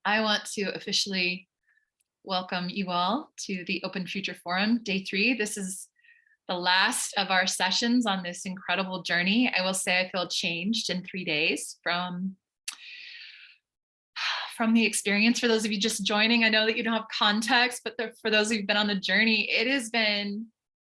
I want to officially welcome you all to the Open Future Forum, Day 3. This is the last of our sessions on this incredible journey. I will say I feel changed in 3 days from the experience. For those of you just joining, I know that you don't have context, but for those who've been on the journey, it has been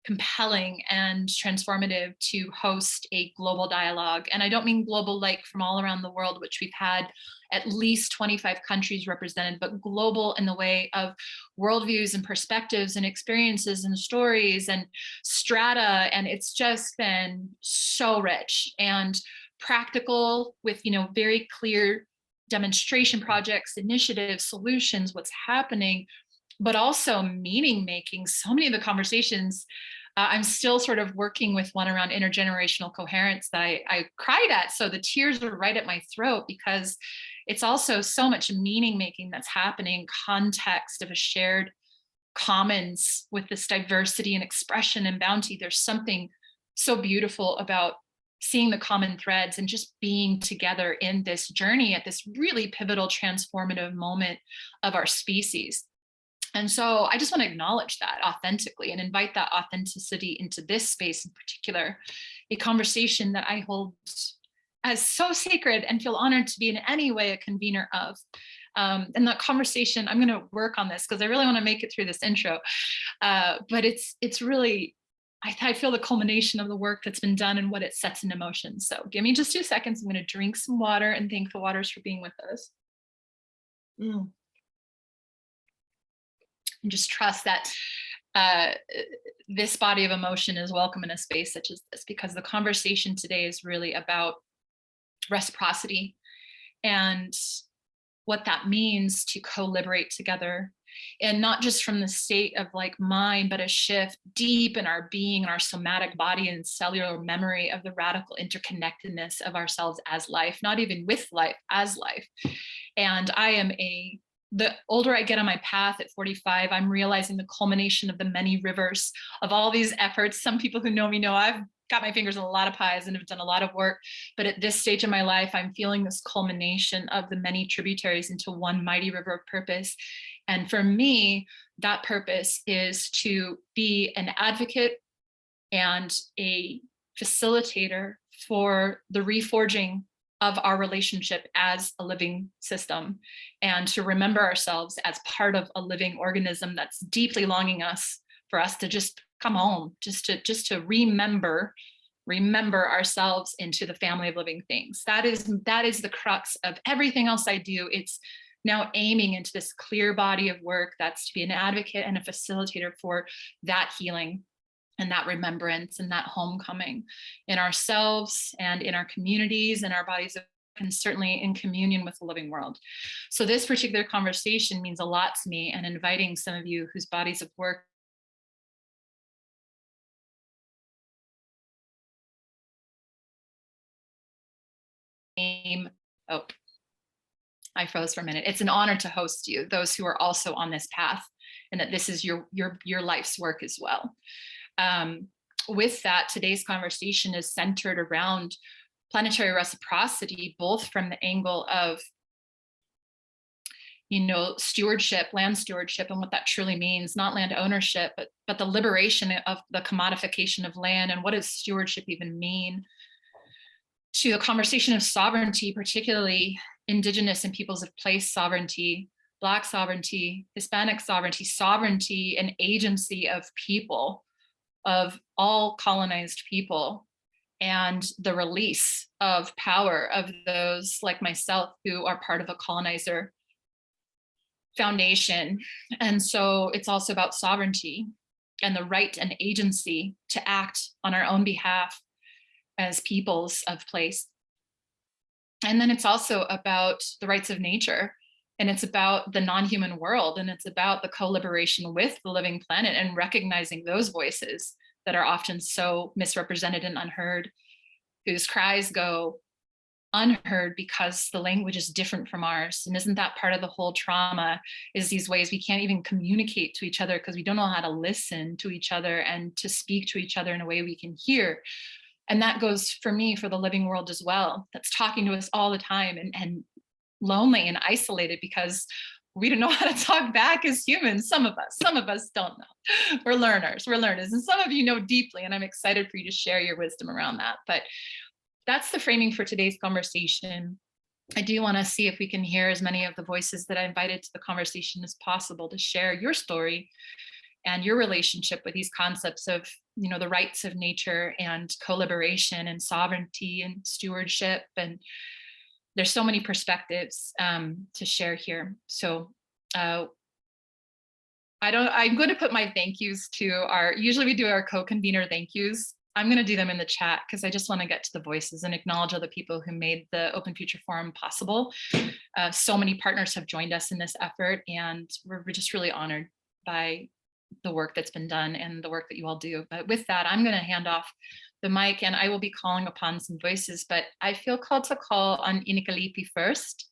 compelling and transformative to host a global dialogue. And I don't mean global like from all around the world, which we've had at least 25 countries represented, but global in the way of worldviews and perspectives and experiences and stories and strata. And it's just been so rich and practical with, very clear demonstration projects, initiatives, solutions, what's happening, but also meaning making. So many of the conversations, I'm still sort of working with one around intergenerational coherence that I cried at. So the tears are right at my throat because it's also so much meaning making that's happening, context of a shared commons with this diversity and expression and bounty. There's something so beautiful about seeing the common threads and just being together in this journey at this really pivotal, transformative moment of our species. And so I just want to acknowledge that authentically and invite that authenticity into this space in particular, a conversation that I hold as so sacred and feel honored to be in any way a convener of. And that conversation, I'm going to work on this because I really want to make it through this intro. But it's really, I feel the culmination of the work that's been done and what it sets into motion. So give me just 2 seconds. I'm going to drink some water and thank the waters for being with us. And just trust that this body of emotion is welcome in a space such as this, because the conversation today is really about reciprocity and what that means to co-liberate together, and not just from the state of like mind, but a shift deep in our being, our somatic body and cellular memory of the radical interconnectedness of ourselves as life, not even with life, as life. And the older I get on my path at 45, I'm realizing the culmination of the many rivers of all these efforts. Some people who know me know I've got my fingers in a lot of pies and have done a lot of work. But at this stage of my life, I'm feeling this culmination of the many tributaries into one mighty river of purpose. And for me, that purpose is to be an advocate and a facilitator for the reforging of our relationship as a living system, and to remember ourselves as part of a living organism that's deeply longing for us to just come home, just to remember ourselves into the family of living things. That is the crux of everything else I do. It's now aiming into this clear body of work that's to be an advocate and a facilitator for that healing and that remembrance and that homecoming in ourselves and in our communities and our bodies, and certainly in communion with the living world. So this particular conversation means a lot to me, and inviting some of you whose bodies of work I froze for a minute. It's an honor to host you, those who are also on this path, and that this is your life's work as well. With that, today's conversation is centered around planetary reciprocity, both from the angle of, stewardship, land stewardship, and what that truly means, not land ownership, but the liberation of the commodification of land, and what does stewardship even mean, to the conversation of sovereignty, particularly Indigenous and peoples of place sovereignty, Black sovereignty, Hispanic sovereignty and agency of people, of all colonized people, and the release of power of those like myself who are part of a colonizer foundation. And so it's also about sovereignty and the right and agency to act on our own behalf as peoples of place. And then it's also about the rights of nature, and it's about the non-human world, and it's about the co-liberation with the living planet and recognizing those voices that are often so misrepresented and unheard, whose cries go unheard because the language is different from ours. And isn't that part of the whole trauma, is these ways we can't even communicate to each other because we don't know how to listen to each other and to speak to each other in a way we can hear. And that goes for me for the living world as well, that's talking to us all the time and lonely and isolated because we don't know how to talk back as humans. Some of us don't know. We're learners. And some of you know deeply, and I'm excited for you to share your wisdom around that. But that's the framing for today's conversation. I do want to see if we can hear as many of the voices that I invited to the conversation as possible to share your story and your relationship with these concepts of, the rights of nature and co-liberation and sovereignty and stewardship. And there's so many perspectives to share here. So I'm going to put my thank yous to usually we do our co-convener thank yous. I'm going to do them in the chat because I just want to get to the voices and acknowledge all the people who made the Open Future Forum possible. So many partners have joined us in this effort, and we're just really honored by the work that's been done and the work that you all do. But with that, I'm going to hand off the mic, and I will be calling upon some voices, but I feel called to call on Iniquilipi first,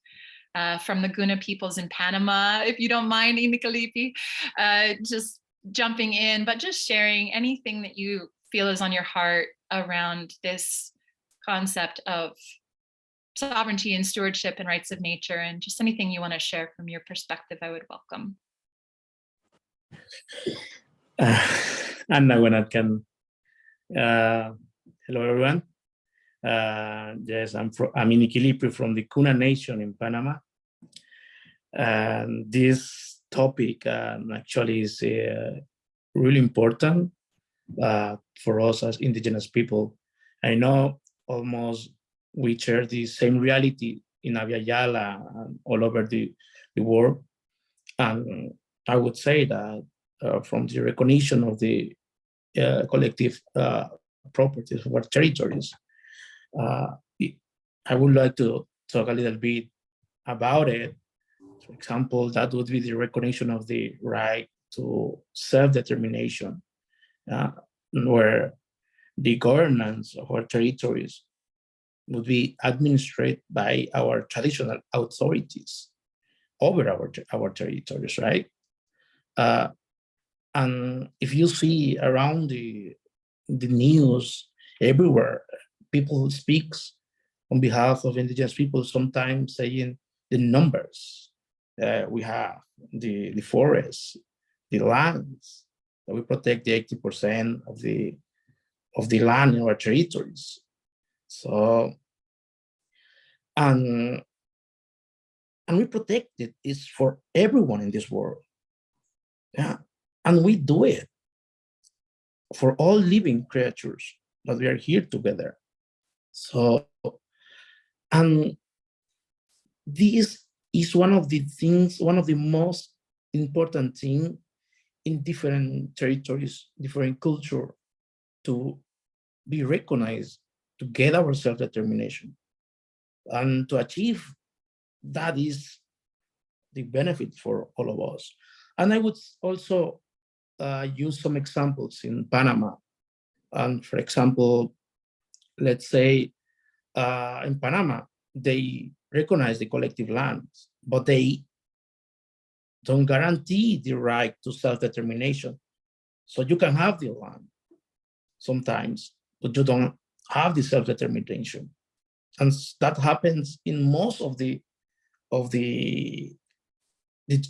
from the Guna peoples in Panama, if you don't mind, Iniquilipi, just jumping in, but just sharing anything that you feel is on your heart around this concept of sovereignty and stewardship and rights of nature, and just anything you want to share from your perspective, I would welcome. Anna, when I can. Hello, everyone. Yes, I'm Iniquilipi from the Guna Nation in Panama. And this topic actually is really important for us as indigenous people. I know almost we share the same reality in Aviala and all over the world. And I would say that from the recognition of the collective properties of our territories, I would like to talk a little bit about it. For example, that would be the recognition of the right to self-determination, where the governance of our territories would be administered by our traditional authorities over our territories, right? And if you see around the news everywhere, people speaks on behalf of indigenous people, sometimes saying the numbers. We have the forests, the lands, that we protect the 80% of the land in our territories. So, and we protect it is for everyone in this world. Yeah, and we do it for all living creatures that we are here together. So, and this is one of the most important things in different territories, different culture, to be recognized, to get our self-determination. And to achieve that is the benefit for all of us. And I would also use some examples in Panama. And for example, let's say in Panama, they recognize the collective lands, but they don't guarantee the right to self-determination. So you can have the land sometimes, but you don't have the self-determination. And that happens in most of the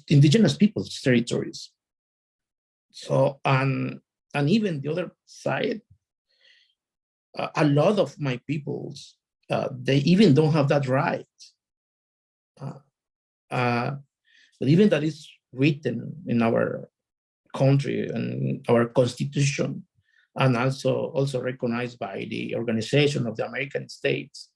indigenous people's territories. So, and even the other side, a lot of my peoples, they even don't have that right. But even that is written in our country and our constitution, and also recognized by the Organization of the American States,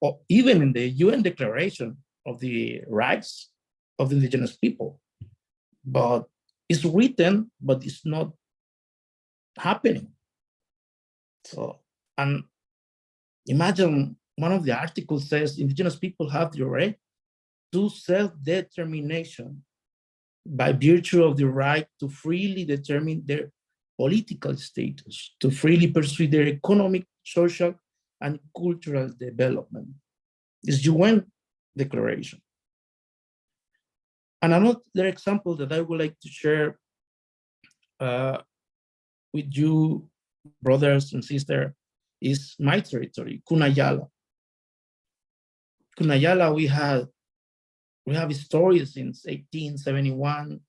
or even in the UN Declaration of the Rights of the Indigenous People. But it's written, but it's not happening. So, and imagine one of the articles says indigenous people have the right to self-determination by virtue of the right to freely determine their political status, to freely pursue their economic, social, and cultural development. It's UN Declaration. And another example that I would like to share with you, brothers and sisters, is my territory, Cunayala. Cunayala, we have stories since 1871,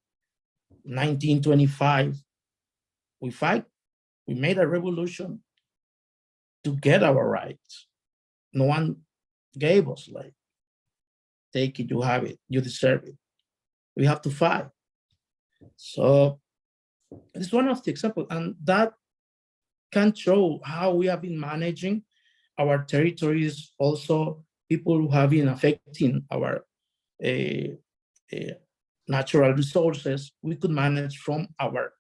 1925. We fight, we made a revolution to get our rights. No one gave us like, take it, you have it, you deserve it. We have to fight. So it's one of the examples, and that can show how we have been managing our territories. Also, people who have been affecting our natural resources, we could manage from our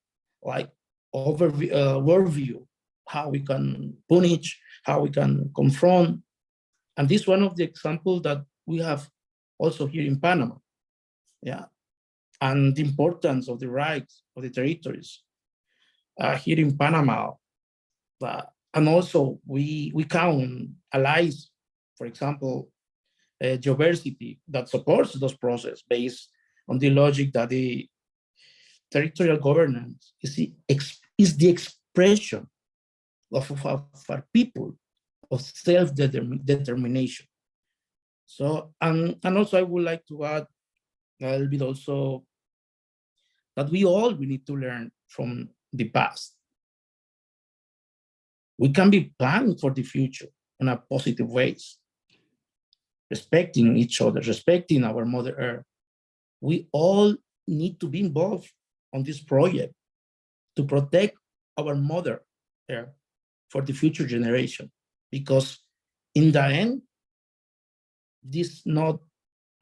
like worldview, how we can punish, how we can confront. And this is one of the examples that we have also here in Panama. Yeah. And the importance of the rights of the territories here in Panama. And also we count allies, for example, diversity that supports those processes based on the logic that the territorial governance is the expression of our people, of self-determination. So, and also I would like to add a little bit also that we need to learn from the past. We can be planning for the future in a positive ways, respecting each other, respecting our Mother Earth. We all need to be involved on this project to protect our Mother Earth for the future generation, because in the end, this is not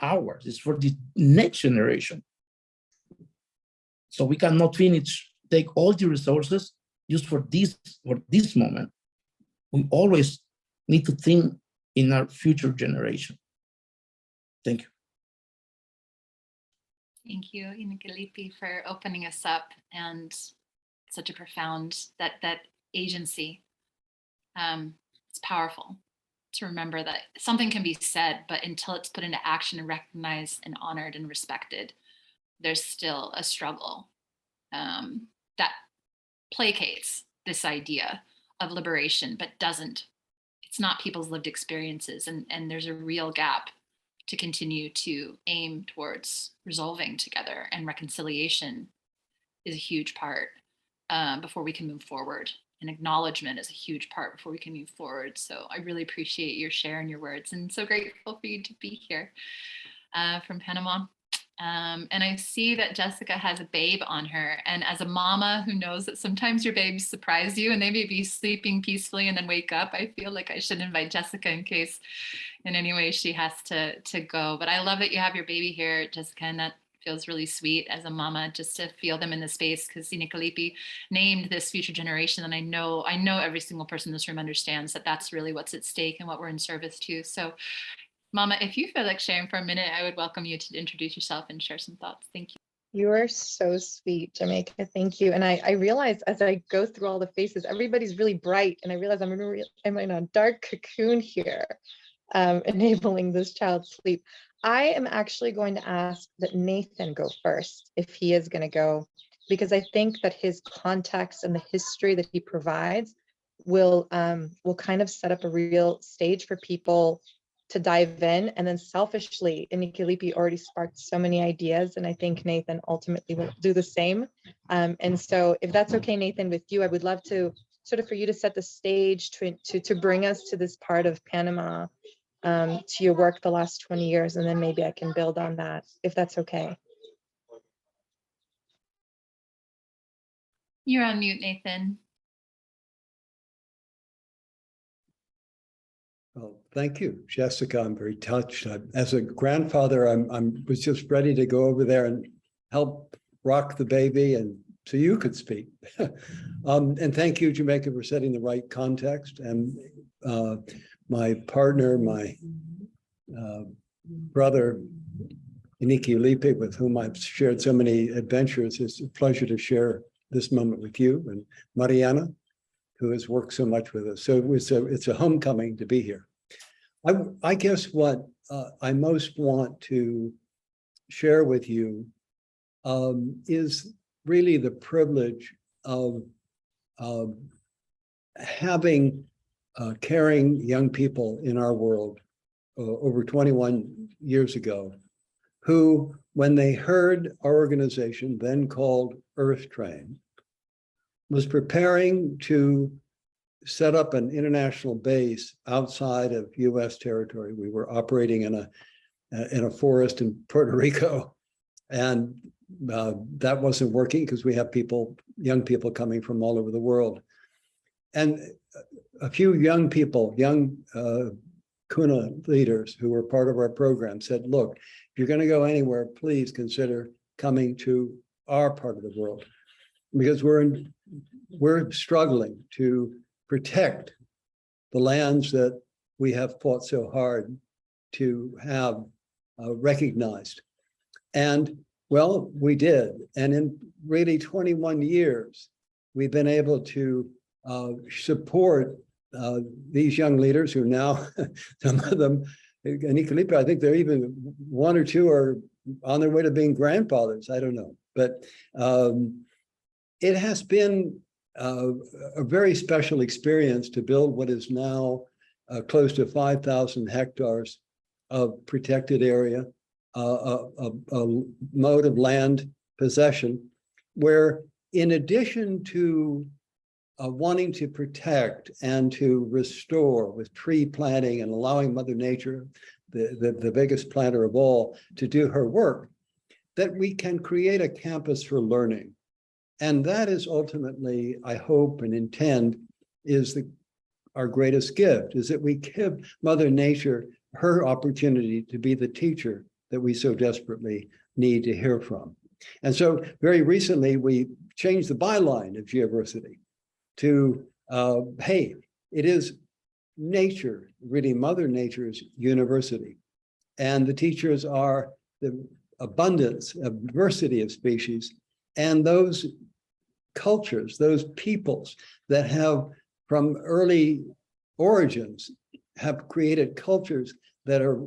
ours, it's for the next generation. So we cannot take all the resources just for this moment. We always need to think in our future generation. Thank you. Thank you, Iniquilipi, for opening us up, and such a profound, that agency. It's powerful to remember that something can be said, but until it's put into action and recognized and honored and respected, there's still a struggle that placates this idea of liberation, but it's not people's lived experiences. And there's a real gap to continue to aim towards resolving together, and reconciliation is a huge part before we can move forward. And acknowledgement is a huge part before we can move forward. So I really appreciate your share and your words, and so grateful for you to be here from Panama. And I see that Jessica has a babe on her. And as a mama who knows that sometimes your babes surprise you and they may be sleeping peacefully and then wake up, I feel like I should invite Jessica in case in any way she has to go. But I love that you have your baby here, Jessica, and that feels really sweet as a mama, just to feel them in the space, because Iniquilipi named this future generation. And I know every single person in this room understands that that's really what's at stake and what we're in service to. So Mama, if you feel like sharing for a minute, I would welcome you to introduce yourself and share some thoughts. Thank you. You are so sweet, Jamaica. Thank you. And I realize as I go through all the faces, everybody's really bright. And I realize I'm in a dark cocoon here, enabling this child's sleep. I am actually going to ask that Nathan go first, if he is going to go, because I think that his context and the history that he provides will kind of set up a real stage for people to dive in. And then selfishly, Iniquilipi already sparked so many ideas, and I think Nathan ultimately will do the same. And so if that's okay, Nathan, with you, I would love to sort of for you to set the stage to bring us to this part of Panama, to your work the last 20 years, and then maybe I can build on that, if that's okay. You're on mute, Nathan. Well, thank you, Jessica. I'm very touched. As a grandfather, I was just ready to go over there and help rock the baby, and so you could speak. And thank you, Jamaica, for setting the right context. And my partner, my brother, Iniquilipi, with whom I've shared so many adventures, it's a pleasure to share this moment with you, and Mariana, who has worked so much with us. So it's a homecoming to be here. I guess what I most want to share with you is really the privilege of having caring young people in our world over 21 years ago, who, when they heard our organization, then called Earth Train, was preparing to set up an international base outside of US territory. We were operating in a forest in Puerto Rico, and that wasn't working because we have young people coming from all over the world. And a few young people, Guna leaders who were part of our program said, look, if you're going to go anywhere, please consider coming to our part of the world, because we're struggling to protect the lands that we have fought so hard to have recognized. And well, we did. And in really 21 years, we've been able to support these young leaders who now, some of them, Iniquilipi, I think they're even one or two are on their way to being grandfathers. I don't know. But it has been a very special experience to build what is now close to 5,000 hectares of protected area, a mode of land possession, where in addition to wanting to protect and to restore with tree planting and allowing Mother Nature, the biggest planter of all, to do her work, that we can create a campus for learning. And that is ultimately, I hope and intend, is our greatest gift, is that we give Mother Nature her opportunity to be the teacher that we so desperately need to hear from. And so very recently, we changed the byline of Geoversity to, hey, it is nature, really Mother Nature's university. And the teachers are the abundance of diversity of species, and those cultures, those peoples that have from early origins have created cultures that are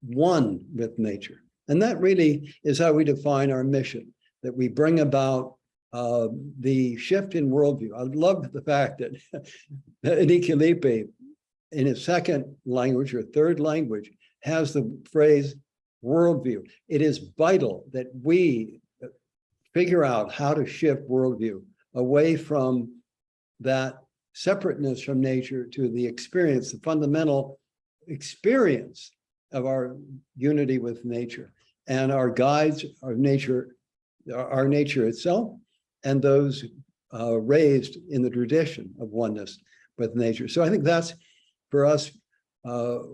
one with nature. And that really is how we define our mission, that we bring about the shift in worldview. I love the fact that Iniquilipi, in his second language or third language, has the phrase worldview. It is vital that we figure out how to shift worldview away from that separateness from nature to the experience, the fundamental experience of our unity with nature. And our guides are nature, our nature itself, and those raised in the tradition of oneness with nature. So I think that's, for us, the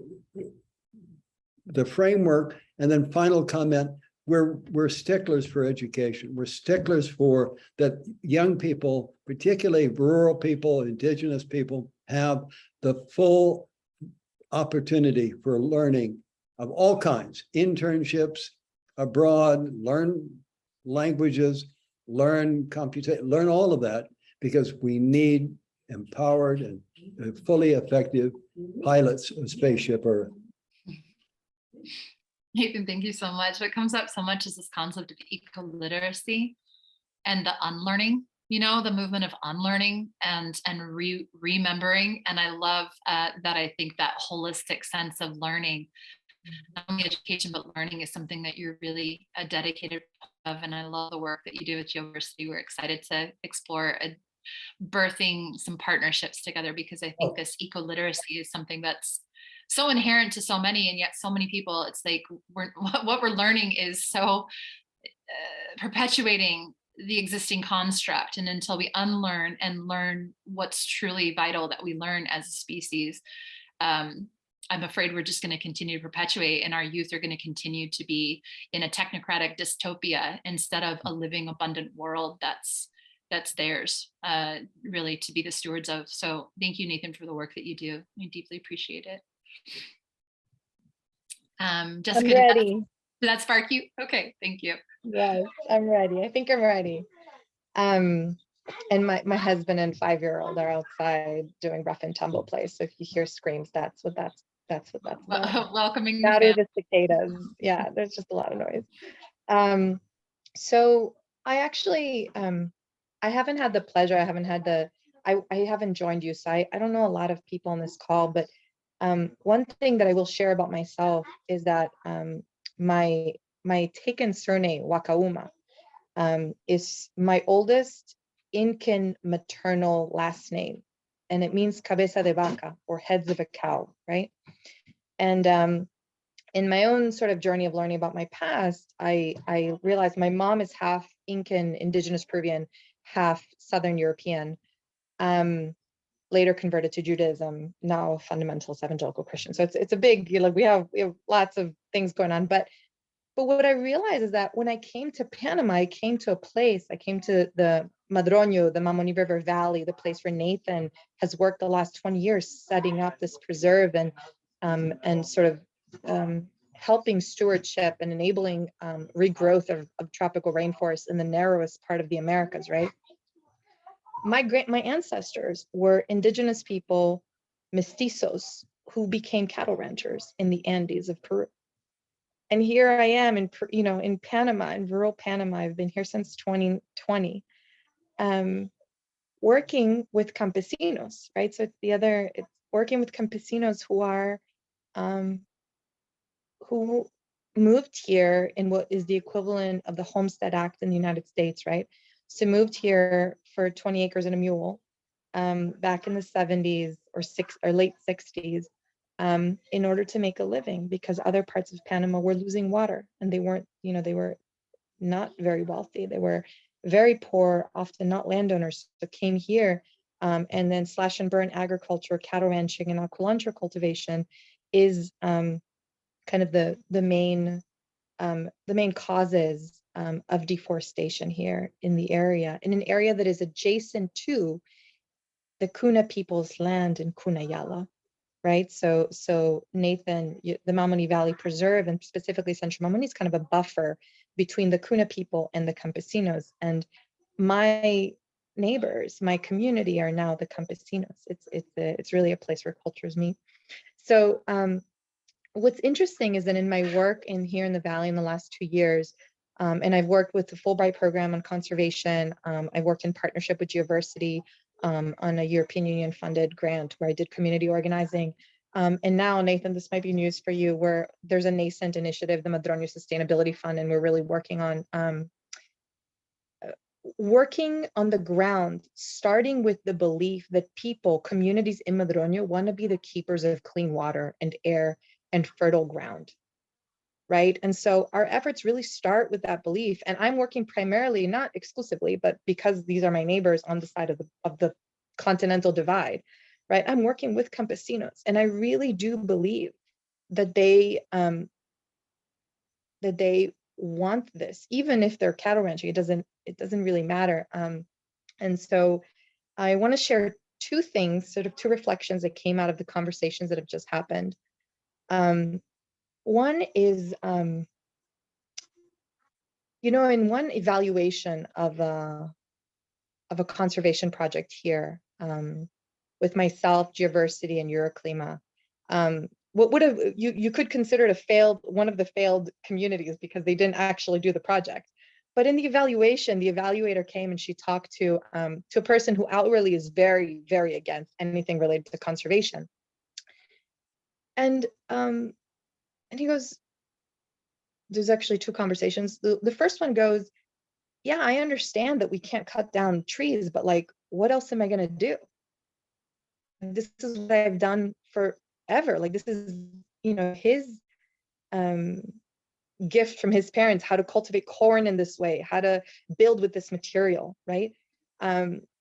framework. And then final comment, we're sticklers for education. We're sticklers for that young people, particularly rural people, indigenous people, have the full opportunity for learning of all kinds, internships abroad, learn languages, learn computation, learn all of that, because we need empowered and fully effective pilots of Spaceship Earth. Nathan, thank you so much. What comes up so much is this concept of eco-literacy and the unlearning, you know, the movement of unlearning and remembering. And I love that. I think that holistic sense of learning, not only education, but learning is something that you're really dedicated of. And I love the work that you do at Geoversity. We're excited to explore birthing some partnerships together, because I think this eco-literacy is something that's so inherent to so many, and yet so many people, it's like what we're learning is so perpetuating the existing construct. And until we unlearn and learn what's truly vital that we learn as a species, I'm afraid we're just going to continue to perpetuate, and our youth are going to continue to be in a technocratic dystopia instead of a living, abundant world that's theirs, really to be the stewards of. So thank you, Nathan, for the work that you do. I deeply appreciate it. Jessica, I'm ready. Did that spark you? Okay, thank you. Yes, I'm ready. I think I'm ready. And my husband and 5-year-old are outside doing rough and tumble play. So if you hear screams, that's what that's about. Welcoming That or the cicadas. Yeah, there's just a lot of noise. So I actually I haven't had the pleasure, I haven't joined you, so I don't know a lot of people on this call, but One thing that I will share about myself is that my taken surname, Wakauma, is my oldest Incan maternal last name. And it means cabeza de vaca, or heads of a cow, right? And in my own sort of journey of learning about my past, I realized my mom is half Incan, indigenous Peruvian, half Southern European, later converted to Judaism, now a fundamentalist evangelical Christian. So it's a big, we have lots of things going on. But what I realized is that when I came to Panama, I came to the Madroño, the Mamoni River Valley, the place where Nathan has worked the last 20 years setting up this preserve and sort of helping stewardship and enabling regrowth of tropical rainforests in the narrowest part of the Americas, right? My ancestors were indigenous people, mestizos, who became cattle ranchers in the Andes of Peru. And here I am in Panama, in rural Panama. I've been here since 2020, working with campesinos, right? So it's working with campesinos who moved here in what is the equivalent of the Homestead Act in the United States, right? So moved here for 20 acres and a mule back in the 70s or late 60s. In order to make a living, because other parts of Panama were losing water and they were not very wealthy. They were very poor, often not landowners, so came here. And then slash and burn agriculture, cattle ranching, and aquaculture cultivation is kind of the main causes of deforestation here in the area, in an area that is adjacent to the Guna people's land in Cunayala. Right, so Nathan, the Mamoni Valley Preserve, and specifically Central Mamoni, is kind of a buffer between the Guna people and the campesinos. And my neighbors, my community, are now the campesinos. It's really a place where cultures meet. So what's interesting is that in my work here in the Valley in the last 2 years, and I've worked with the Fulbright program on conservation. I've worked in partnership with University on a European Union funded grant where I did community organizing. And now, Nathan, this might be news for you, where there's a nascent initiative, the Madroño Sustainability Fund, and we're really working on the ground, starting with the belief that communities in Madroño want to be the keepers of clean water and air and fertile ground. Right. And so our efforts really start with that belief. And I'm working primarily, not exclusively, but because these are my neighbors on the side of the continental divide, right? I'm working with campesinos, and I really do believe that they want this, even if they're cattle ranching. It doesn't really matter. And so I want to share two things, sort of two reflections that came out of the conversations that have just happened. One is, in one evaluation of a conservation project here with myself, Geoversity, and Euroclima, what would have you could consider it one of the failed communities because they didn't actually do the project. But in the evaluation, the evaluator came and she talked to a person who outwardly is very, very against anything related to conservation, and he goes, there's actually two conversations. The first one goes, yeah, I understand that we can't cut down trees, but like, what else am I going to do? This is what I've done forever. Like, this is, his gift from his parents, how to cultivate corn in this way, how to build with this material, right?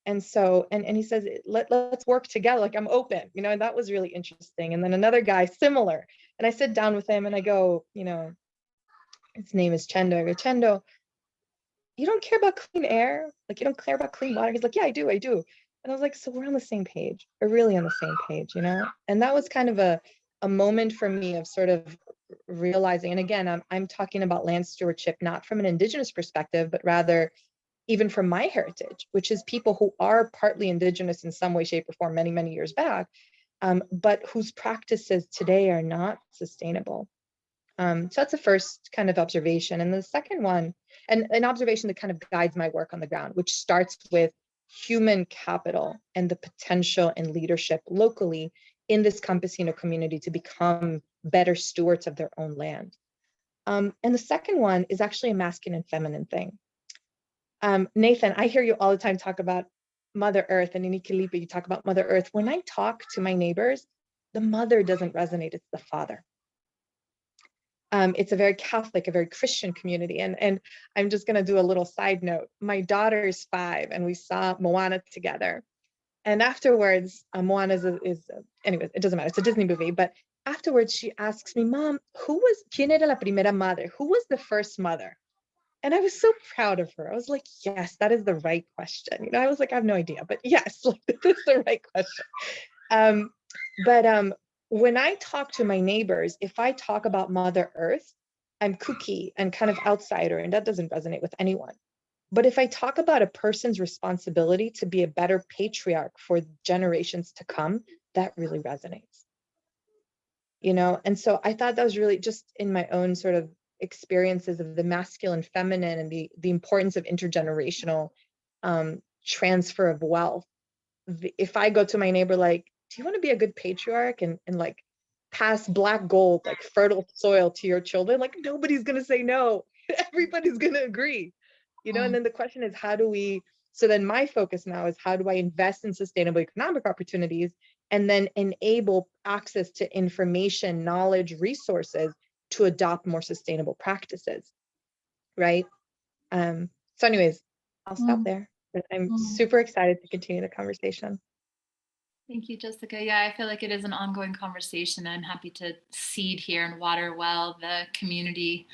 And so, and he says, let's work together. Like, I'm open, and that was really interesting. And then another guy similar, and I sit down with him and I go, his name is Chendo. I go, Chendo, you don't care about clean air? Like, you don't care about clean water? He's like, yeah, I do. And I was like, so we're on the same page. We're really on the same page, And that was kind of a moment for me of sort of realizing, and again, I'm talking about land stewardship, not from an indigenous perspective, but rather even from my heritage, which is people who are partly indigenous in some way, shape, or form many, many years back, but whose practices today are not sustainable. So that's the first kind of observation. And the second one, and an observation that kind of guides my work on the ground, which starts with human capital and the potential and leadership locally in this campesino community to become better stewards of their own land. And the second one is actually a masculine and feminine thing. Nathan, I hear you all the time talk about Mother Earth, and Iniquilipi, you talk about Mother Earth. When I talk to my neighbors, the mother doesn't resonate, it's the father. It's a very Catholic, a very Christian community. And I'm just gonna do a little side note. My daughter is 5 and we saw Moana together. And afterwards, Moana anyways, it doesn't matter, it's a Disney movie, but afterwards she asks me, Mom, ¿quién era la primera madre? Who was the first mother? And I was so proud of her. I was like, yes, that is the right question. You know, I was like, I have no idea, but yes, like, this is the right question. When I talk to my neighbors, if I talk about Mother Earth, I'm kooky and kind of outsider, and that doesn't resonate with anyone. But if I talk about a person's responsibility to be a better patriarch for generations to come, that really resonates. You know, and so I thought that was really just in my own sort of experiences of the masculine, feminine, and the importance of intergenerational transfer of wealth. If I go to my neighbor like, do you want to be a good patriarch and like pass black gold, like fertile soil to your children? Like, nobody's going to say no. Everybody's going to agree, you know? And then the question is, so then my focus now is, how do I invest in sustainable economic opportunities and then enable access to information, knowledge, resources to adopt more sustainable practices, right? So anyways, I'll stop there, but I'm super excited to continue the conversation. Thank you, Jessica. Yeah, I feel like it is an ongoing conversation. I'm happy to seed here and water well the community,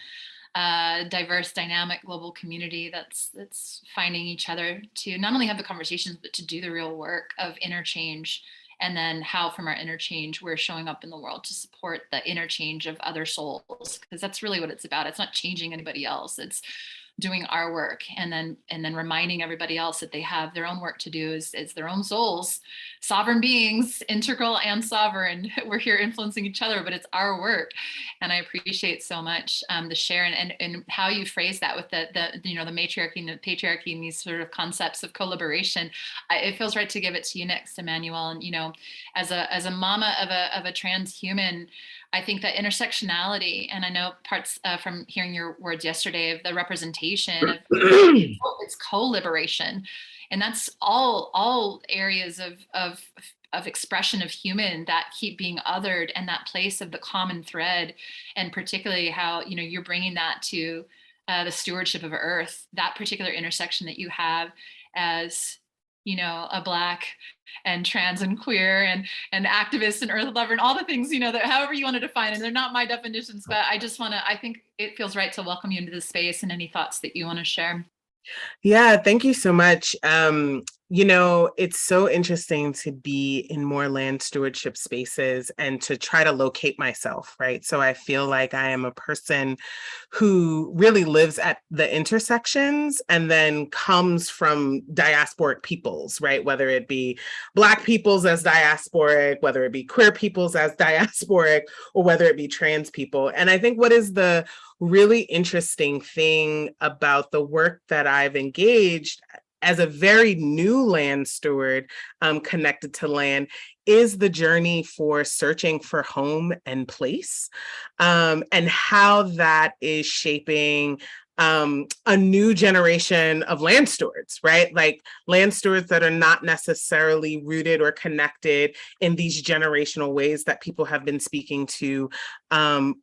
diverse, dynamic global community that's finding each other to not only have the conversations, but to do the real work of interchange. And then how from our interchange, we're showing up in the world to support the interchange of other souls, because that's really what it's about. It's not changing anybody else. It's doing our work and then reminding everybody else that they have their own work to do as their own souls, sovereign beings, integral and sovereign. We're here influencing each other, but it's our work. And I appreciate so much the share and how you phrase that with the matriarchy and the patriarchy and these sort of concepts of co-liberation. It feels right to give it to you next, Emmanuel. And as a mama of a transhuman, I think that intersectionality, and I know parts from hearing your words yesterday of the representation of it's co-liberation, and that's all areas of expression of human that keep being othered, and that place of the common thread, and particularly how you're bringing that to the stewardship of Earth, that particular intersection that you have as a Black and trans and queer and activist and earth lover and all the things, that however you want to define, and they're not my definitions, but I think it feels right to welcome you into this space, and any thoughts that you want to share. Yeah, thank you so much. It's so interesting to be in more land stewardship spaces and to try to locate myself, right? So I feel like I am a person who really lives at the intersections and then comes from diasporic peoples, right? Whether it be Black peoples as diasporic, whether it be queer peoples as diasporic, or whether it be trans people. And I think what is the really interesting thing about the work that I've engaged as a very new land steward connected to land is the journey for searching for home and place, and how that is shaping a new generation of land stewards, right? Like land stewards that are not necessarily rooted or connected in these generational ways that people have been speaking to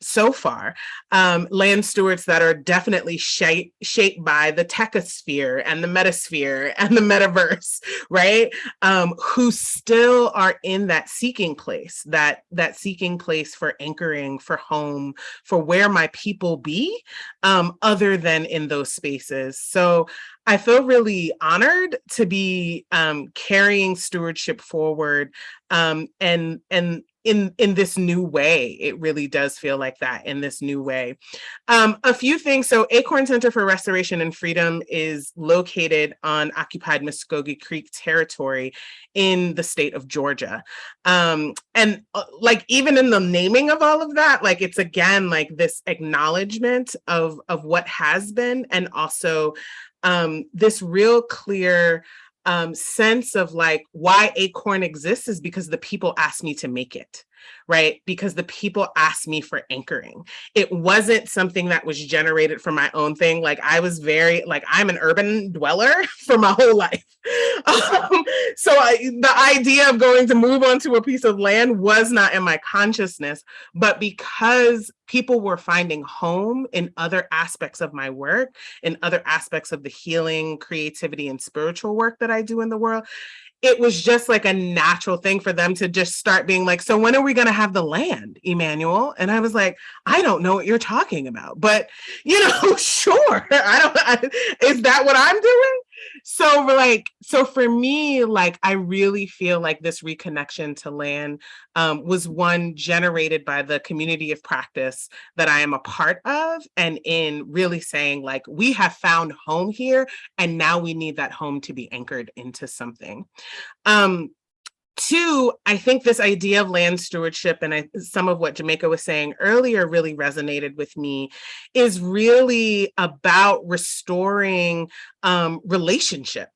so far. Land stewards that are definitely shaped by the techosphere and the metasphere and the metaverse, right? Who still are in that seeking place, that seeking place for anchoring, for home, for where my people be, other than in those spaces. So I feel really honored to be carrying stewardship forward, and in this new way. It really does feel like that in this new way. A few things. So Acorn Center for Restoration and Freedom is located on occupied Muskogee Creek territory in the state of Georgia. And like even in the naming of all of that, like it's again like this acknowledgement of what has been, and also this real clear sense of like why Acorn exists is because the people asked me to make it, right? Because the people asked me for anchoring. It wasn't something that was generated from my own thing. Like I was very, like I'm an urban dweller for my whole life. So the idea of going to move onto a piece of land was not in my consciousness, but because people were finding home in other aspects of my work, in other aspects of the healing, creativity, and spiritual work that I do in the world, it was just like a natural thing for them to just start being like, so when are we going to have the land, Emmanuel? And I was like, I don't know what you're talking about, but sure. Is that what I'm doing? So for me, like, I really feel like this reconnection to land was one generated by the community of practice that I am a part of, and in really saying like, we have found home here, and now we need that home to be anchored into something. Two, I think this idea of land stewardship and some of what Jamaica was saying earlier really resonated with me, is really about restoring relationship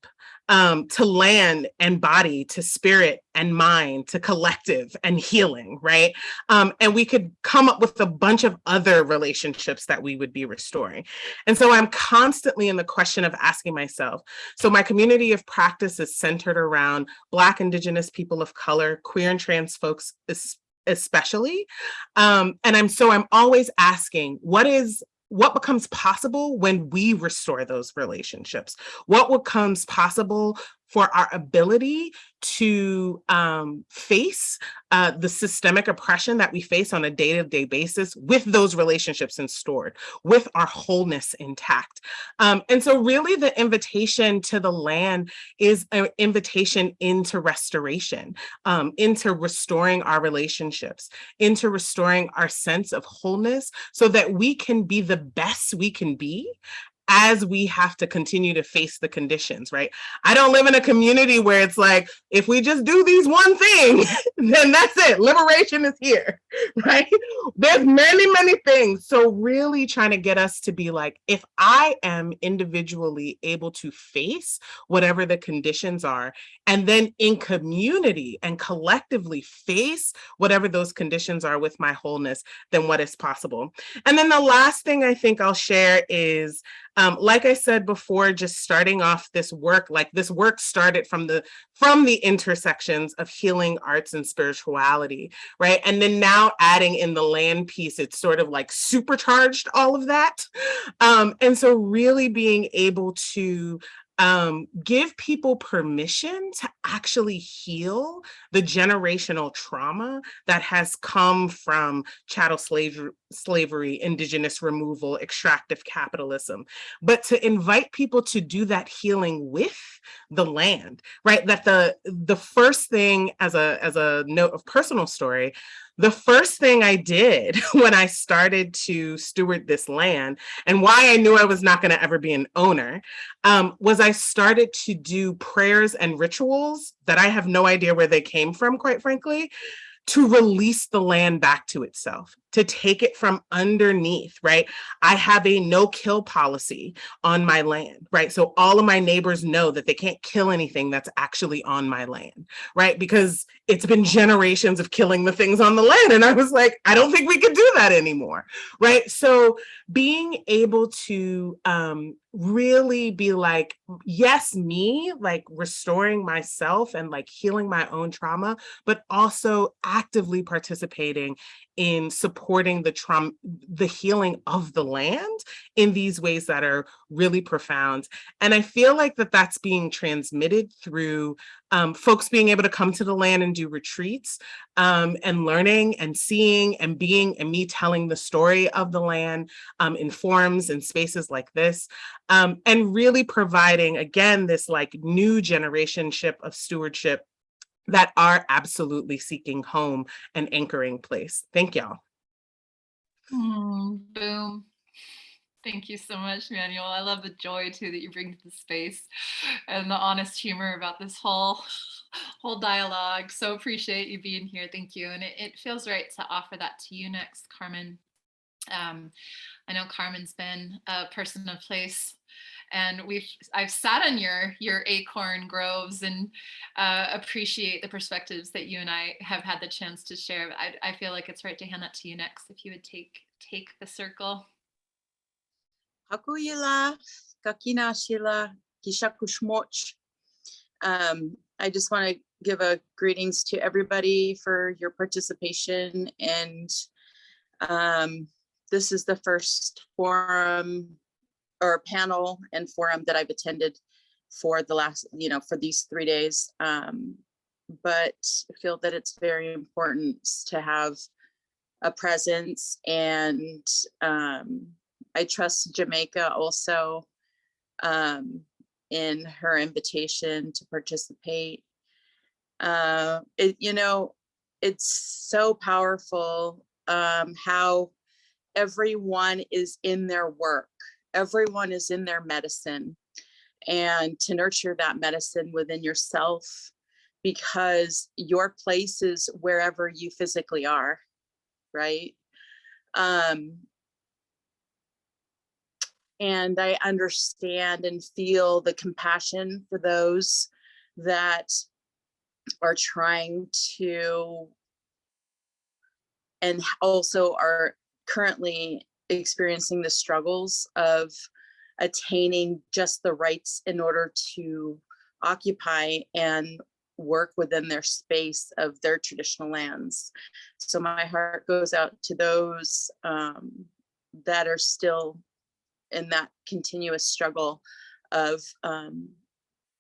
to land and body, to spirit and mind, to collective and healing, right? And we could come up with a bunch of other relationships that we would be restoring. And so I'm constantly in the question of asking myself, so my community of practice is centered around Black, Indigenous, people of color, queer and trans folks especially. And I'm always asking, what becomes possible when we restore those relationships? What becomes possible for our ability to face the systemic oppression that we face on a day-to-day basis with those relationships restored, with our wholeness intact? And so really the invitation to the land is an invitation into restoration, into restoring our relationships, into restoring our sense of wholeness so that we can be the best we can be as we have to continue to face the conditions, right? I don't live in a community where it's like, if we just do these one thing, then that's it. Liberation is here, right? There's many, many things. So really trying to get us to be like, if I am individually able to face whatever the conditions are, and then in community and collectively face whatever those conditions are with my wholeness, then what is possible? And then the last thing I think I'll share is, like I said before, just starting off this work, like this work started from the intersections of healing, arts, and spirituality, right? And then now adding in the land piece, it's sort of like supercharged all of that. And so really being able to give people permission to actually heal the generational trauma that has come from chattel slavery, indigenous removal, extractive capitalism, but to invite people to do that healing with the land, right? That the first thing, as a note of personal story, the first thing I did when I started to steward this land, and why I knew I was not going to ever be an owner, was I started to do prayers and rituals that I have no idea where they came from, quite frankly, to release the land back to itself, to take it from underneath, right? I have a no-kill policy on my land, right? So all of my neighbors know that they can't kill anything that's actually on my land, right? Because it's been generations of killing the things on the land. And I was like, I don't think we could do that anymore, right? So being able to really be like, yes, me, like restoring myself and like healing my own trauma, but also actively participating in supporting the healing of the land in these ways that are really profound. And I feel like that's being transmitted through folks being able to come to the land and do retreats, and learning and seeing and being, and me telling the story of the land in forums and spaces like this, and really providing, again, this like new generationship of stewardship that are absolutely seeking home and anchoring place. Thank y'all. Boom. Thank you so much, Manuel. I love the joy too that you bring to the space and the honest humor about this whole dialogue. So appreciate you being here. Thank you. And it feels right to offer that to you next, Carmen. I know Carmen's been a person of place And I've sat on your acorn groves and appreciate the perspectives that you and I have had the chance to share. I feel like it's right to hand that to you next, if you would take the circle. Hakuyila, kakina shila, kishakushmoch. I just want to give a greetings to everybody for your participation. And this is the first forum or panel and forum that I've attended for the last, for these 3 days. But I feel that it's very important to have a presence, and I trust Jamaica also in her invitation to participate. It's so powerful how everyone is in their work, everyone is in their medicine, and to nurture that medicine within yourself, because your place is wherever you physically are, right? And I understand and feel the compassion for those that are trying to, and also are currently experiencing the struggles of attaining just the rights in order to occupy and work within their space of their traditional lands. So my heart goes out to those that are still in that continuous struggle of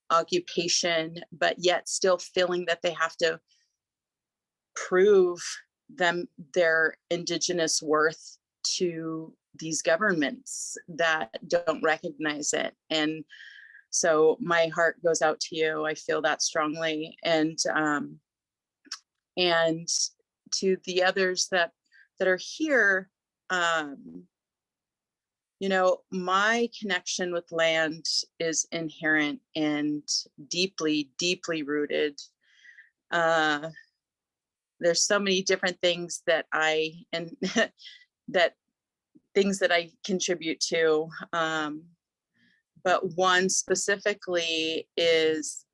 occupation, but yet still feeling that they have to prove their indigenous worth to these governments that don't recognize it. And so my heart goes out to you. I feel that strongly. And to the others that are here, my connection with land is inherent and deeply, deeply rooted. There's so many different things that I contribute to. But one specifically is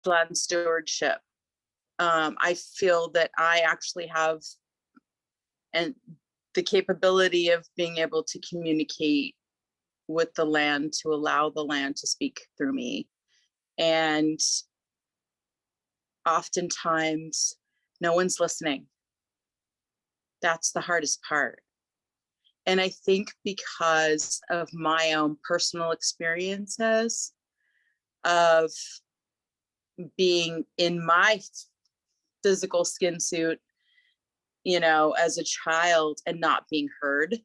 land stewardship. I feel that I actually have the capability of being able to communicate with the land, to allow the land to speak through me. And oftentimes no one's listening. That's the hardest part. And I think because of my own personal experiences of being in my physical skin suit, as a child and not being heard,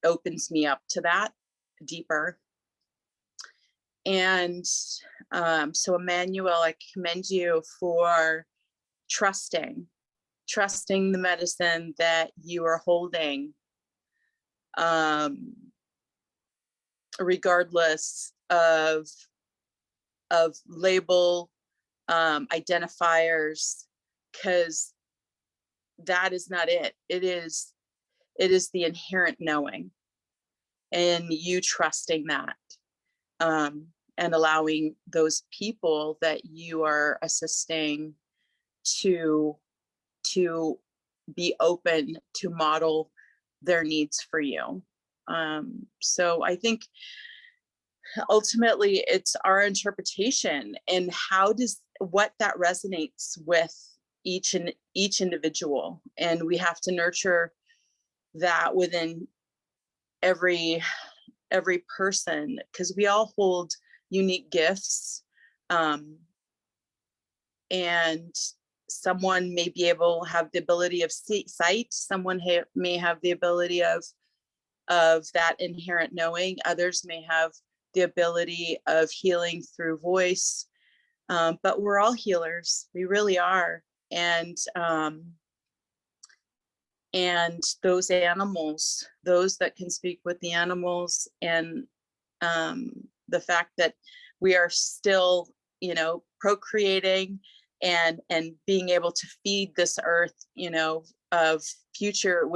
opens me up to that deeper. And so Emmanuel, I commend you for trusting the medicine that you are holding, regardless of label, identifiers, because that is not it. It is the inherent knowing, and you trusting that, and allowing those people that you are assisting to be open to model their needs for you. So I think ultimately it's our interpretation and what that resonates with each individual, and we have to nurture that within every person, because we all hold unique gifts, and someone may have the ability of sight, someone may have the ability of that inherent knowing, others may have the ability of healing through voice, but we're all healers, we really are. And those animals, those that can speak with the animals, and the fact that we are still, procreating and being able to feed this earth, you know, of future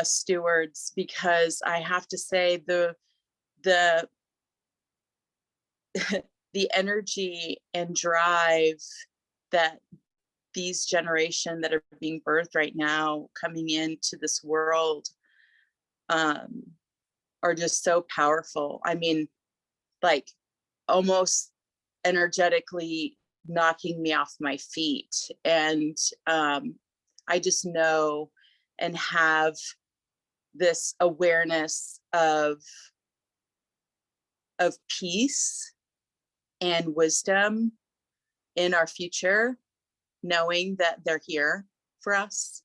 stewards, because I have to say the the energy and drive that these generation that are being birthed right now coming into this world are just so powerful. I mean, like almost energetically knocking me off my feet. And I just know and have this awareness of peace and wisdom in our future, knowing that they're here for us.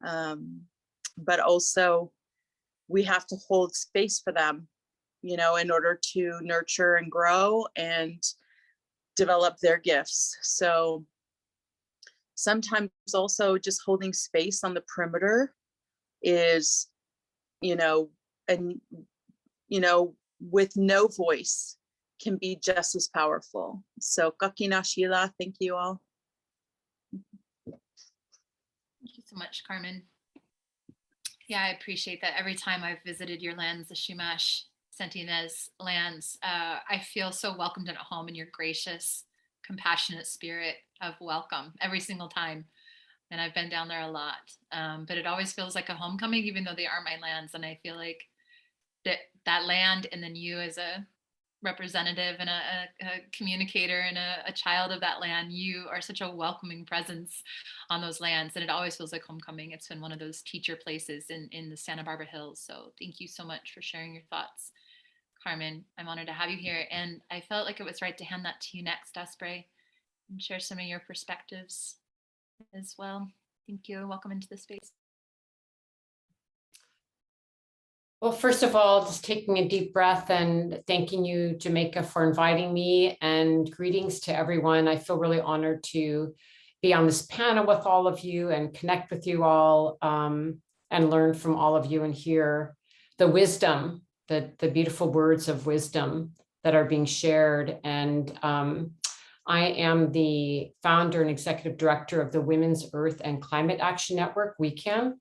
But also we have to hold space for them, you know, in order to nurture and grow and develop their gifts. So sometimes also just holding space on the perimeter is, you know, and, you know, with no voice can be just as powerful. So Kakina Sheila, thank you all. Thank you so much, Carmen. Yeah, I appreciate that. Every time I've visited your lands, the Chumash, Ynez lands, I feel so welcomed and at home in your gracious, compassionate spirit of welcome every single time. And I've been down there a lot, but it always feels like a homecoming, even though they are my lands. And I feel like that land, and then you as a representative and a communicator and a child of that land, you are such a welcoming presence on those lands, and it always feels like homecoming. It's been one of those teacher places in the Santa Barbara Hills. So thank you so much for sharing your thoughts, Carmen. I'm honored to have you here, and I felt like it was right to hand that to you next, Osprey, and share some of your perspectives as well. Thank you. Welcome into the space. Well, first of all, just taking a deep breath and thanking you, Jamaica, for inviting me, and greetings to everyone. I feel really honored to be on this panel with all of you and connect with you all, and learn from all of you and hear the wisdom, the beautiful words of wisdom that are being shared. And I am the founder and executive director of the Women's Earth and Climate Action Network, WeCan.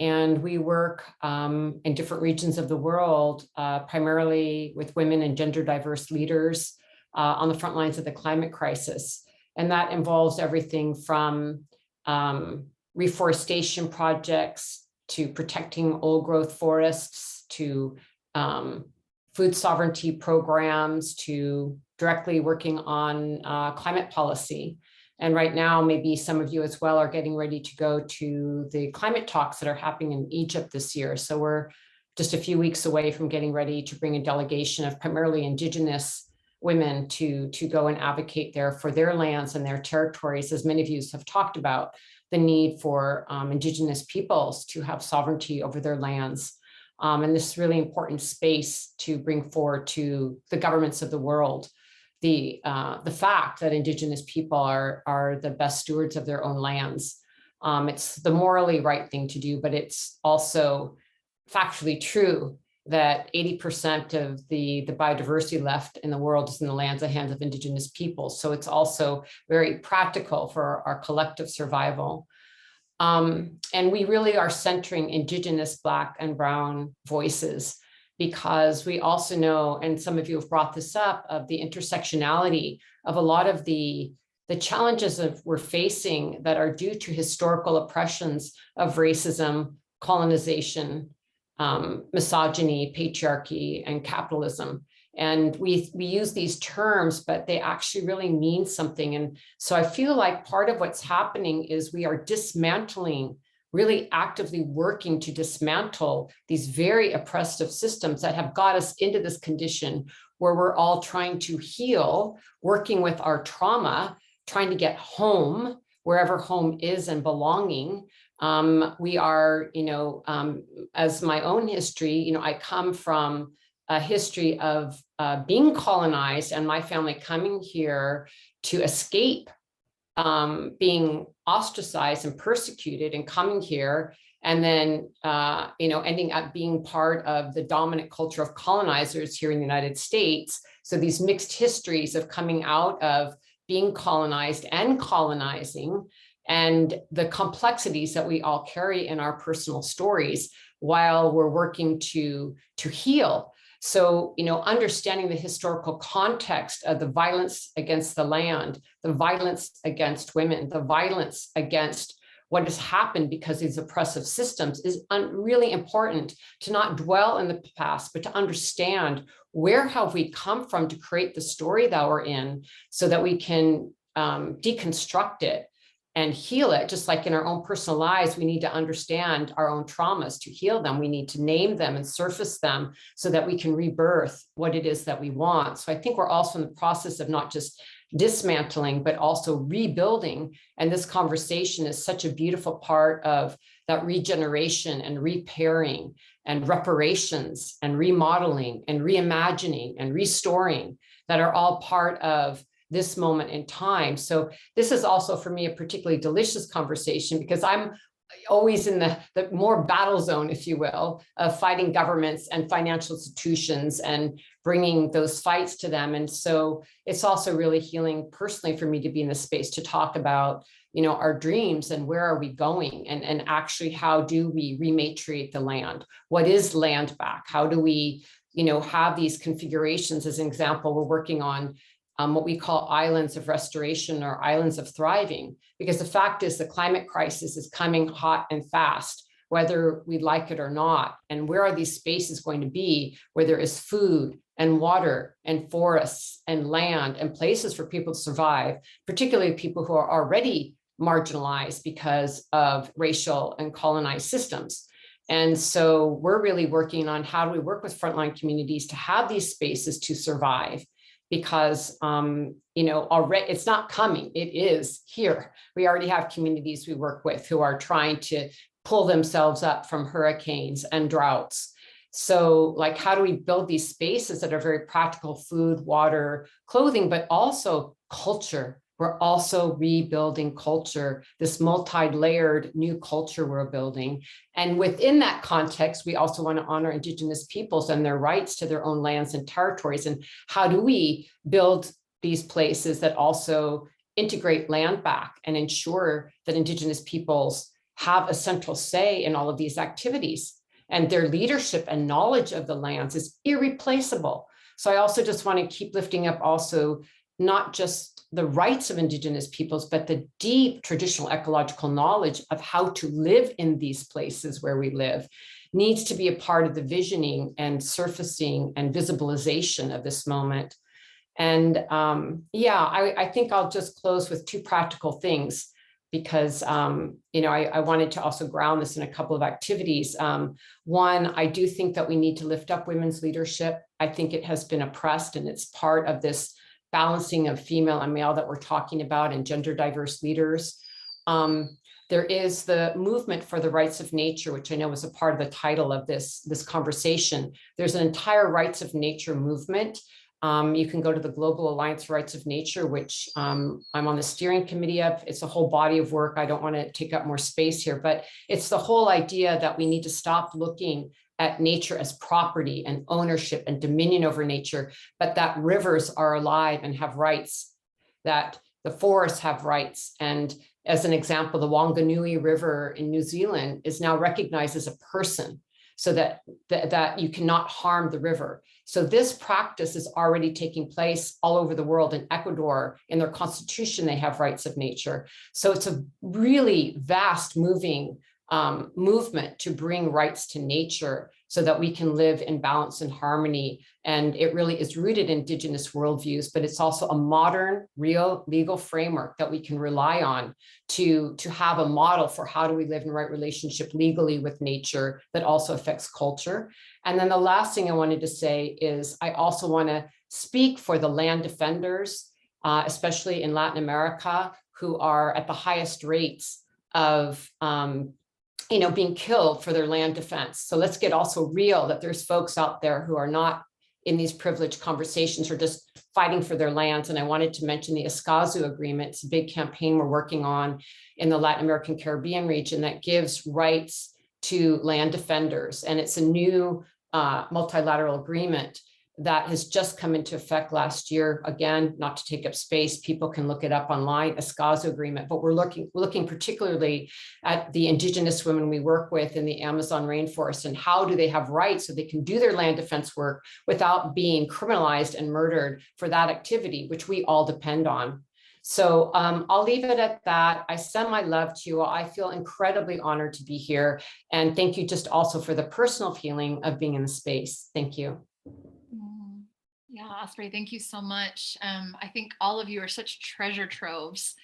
And we work in different regions of the world, primarily with women and gender diverse leaders on the front lines of the climate crisis. And that involves everything from reforestation projects to protecting old growth forests, to food sovereignty programs, to directly working on climate policy. And right now, maybe some of you as well are getting ready to go to the climate talks that are happening in Egypt this year. So we're just a few weeks away from getting ready to bring a delegation of primarily Indigenous women to go and advocate there for their lands and their territories. As many of you have talked about, the need for Indigenous peoples to have sovereignty over their lands. And this is really important space to bring forward to the governments of the world. The fact that Indigenous people are the best stewards of their own lands. It's the morally right thing to do, but it's also factually true that 80% of the biodiversity left in the world is in the lands and hands of Indigenous people. So it's also very practical for our collective survival. And we really are centering Indigenous, Black and Brown voices, because we also know, and some of you have brought this up, of the intersectionality of a lot of the challenges that we're facing that are due to historical oppressions of racism, colonization, misogyny, patriarchy, and capitalism. And we use these terms, but they actually really mean something. And so I feel like part of what's happening is we are dismantling, really actively working to dismantle these very oppressive systems that have got us into this condition where we're all trying to heal, working with our trauma, trying to get home, wherever home is, and belonging. We are, as my own history, I come from a history of being colonized and my family coming here to escape being ostracized and persecuted, and coming here and then, ending up being part of the dominant culture of colonizers here in the United States. So these mixed histories of coming out of being colonized and colonizing, and the complexities that we all carry in our personal stories while we're working to heal. So, understanding the historical context of the violence against the land, the violence against women, the violence against what has happened because of these oppressive systems is really important, to not dwell in the past, but to understand where have we come from to create the story that we're in, so that we can deconstruct it and heal it. Just like in our own personal lives, we need to understand our own traumas to heal them. We need to name them and surface them so that we can rebirth what it is that we want. So I think we're also in the process of not just dismantling, but also rebuilding. And this conversation is such a beautiful part of that regeneration and repairing and reparations and remodeling and reimagining and restoring that are all part of this moment in time. So this is also for me a particularly delicious conversation, because I'm always in the more battle zone, if you will, of fighting governments and financial institutions and bringing those fights to them. And so it's also really healing personally for me to be in this space to talk about, our dreams and where are we going, and actually how do we rematriate the land? What is land back? How do we, have these configurations? As an example, we're working on what we call islands of restoration or islands of thriving, because the fact is the climate crisis is coming hot and fast, whether we like it or not. And where are these spaces going to be where there is food and water and forests and land and places for people to survive, particularly people who are already marginalized because of racial and colonized systems. And so we're really working on how do we work with frontline communities to have these spaces to survive, because, already it's not coming, it is here. We already have communities we work with who are trying to pull themselves up from hurricanes and droughts. So how do we build these spaces that are very practical: food, water, clothing, but also culture? We're also rebuilding culture, this multi-layered new culture we're building. And within that context, we also want to honor Indigenous peoples and their rights to their own lands and territories. And how do we build these places that also integrate land back and ensure that Indigenous peoples have a central say in all of these activities? And their leadership and knowledge of the lands is irreplaceable. So I also just want to keep lifting up also not just the rights of Indigenous peoples, but the deep traditional ecological knowledge of how to live in these places where we live needs to be a part of the visioning and surfacing and visibilization of this moment. And I think I'll just close with two practical things, because I wanted to also ground this in a couple of activities. One, I do think that we need to lift up women's leadership. I think it has been oppressed, and it's part of this balancing of female and male that we're talking about, and gender diverse leaders. There is the movement for the rights of nature, which I know was a part of the title of this conversation. There's an entire rights of nature movement. You can go to the Global Alliance for Rights of Nature, which I'm on the steering committee of. It's a whole body of work. I don't want to take up more space here, but it's the whole idea that we need to stop looking at nature as property and ownership and dominion over nature, but that rivers are alive and have rights, that the forests have rights. And as an example, the Wanganui River in New Zealand is now recognized as a person, so that you cannot harm the river. So this practice is already taking place all over the world. In Ecuador, in their constitution, they have rights of nature. So it's a really vast moving movement to bring rights to nature so that we can live in balance and harmony. And it really is rooted in Indigenous worldviews, but it's also a modern, real legal framework that we can rely on to have a model for how do we live in right relationship legally with nature that also affects culture. And then the last thing I wanted to say is I also want to speak for the land defenders, especially in Latin America, who are at the highest rates of being killed for their land defense. So let's get also real that there's folks out there who are not in these privileged conversations or just fighting for their lands. And I wanted to mention the Escazú Agreement. It's a big campaign we're working on in the Latin American Caribbean region that gives rights to land defenders. And it's a new multilateral agreement that has just come into effect last year. Again, not to take up space, people can look it up online, Escaso agreement, but we're looking particularly at the indigenous women we work with in the Amazon rainforest, and how do they have rights so they can do their land defense work without being criminalized and murdered for that activity, which we all depend on. So I'll leave it at that. I send my love to you all. I feel incredibly honored to be here. And thank you just also for the personal feeling of being in the space. Thank you. Yeah, Osprey, thank you so much. I think all of you are such treasure troves,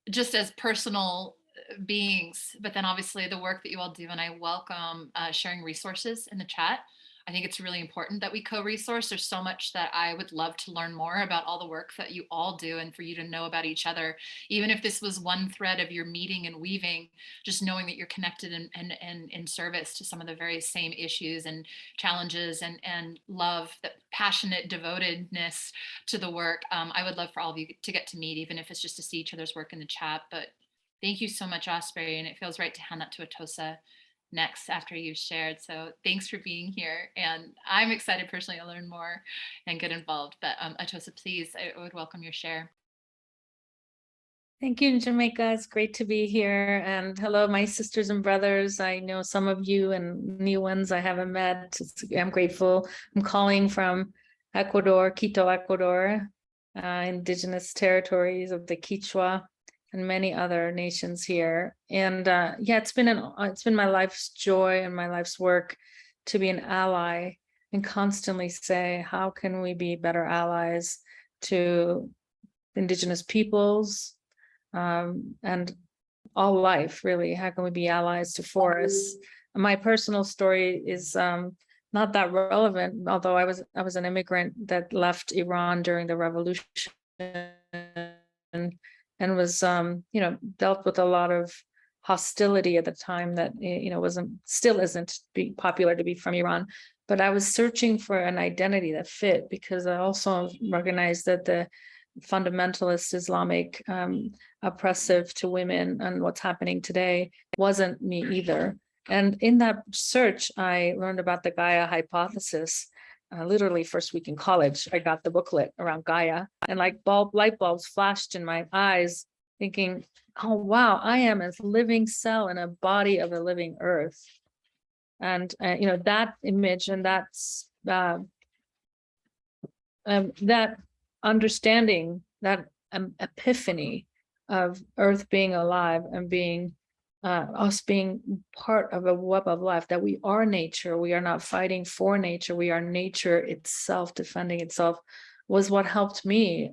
just as personal beings, but then obviously the work that you all do. And I welcome sharing resources in the chat. I think it's really important that we co-resource. There's so much that I would love to learn more about all the work that you all do, and for you to know about each other, even if this was one thread of your meeting and weaving, just knowing that you're connected and in service to some of the very same issues and challenges and love, that passionate devotedness to the work. I would love for all of you to get to meet, even if it's just to see each other's work in the chat. But thank you so much, Osprey, and it feels right to hand that to Atossa next after you've shared. So thanks for being here, and I'm excited personally to learn more and get involved. But Atossa, please, I would welcome your share. Thank you, Jamaica. It's great to be here. And hello, my sisters and brothers. I know some of you and new ones I haven't met. I'm grateful. I'm calling from Ecuador, Quito, Ecuador, indigenous territories of the Quichua and many other nations here. And yeah, it's been my life's joy and my life's work to be an ally and constantly say, how can we be better allies to indigenous peoples and all life, really? How can we be allies to forests? My personal story is not that relevant, although I was an immigrant that left Iran during the revolution and was dealt with a lot of hostility at the time that still isn't popular to be from Iran. But I was searching for an identity that fit, because I also recognized that the fundamentalist Islamic oppressive to women and what's happening today wasn't me either. And in that search, I learned about the Gaia hypothesis. Literally first week in college, I got the booklet around Gaia, and like light bulbs flashed in my eyes, thinking, oh, wow, I am a living cell in a body of a living earth. And, that image and that's that understanding, that epiphany of earth being alive and being us being part of a web of life, that we are nature, we are not fighting for nature, we are nature itself defending itself, was what helped me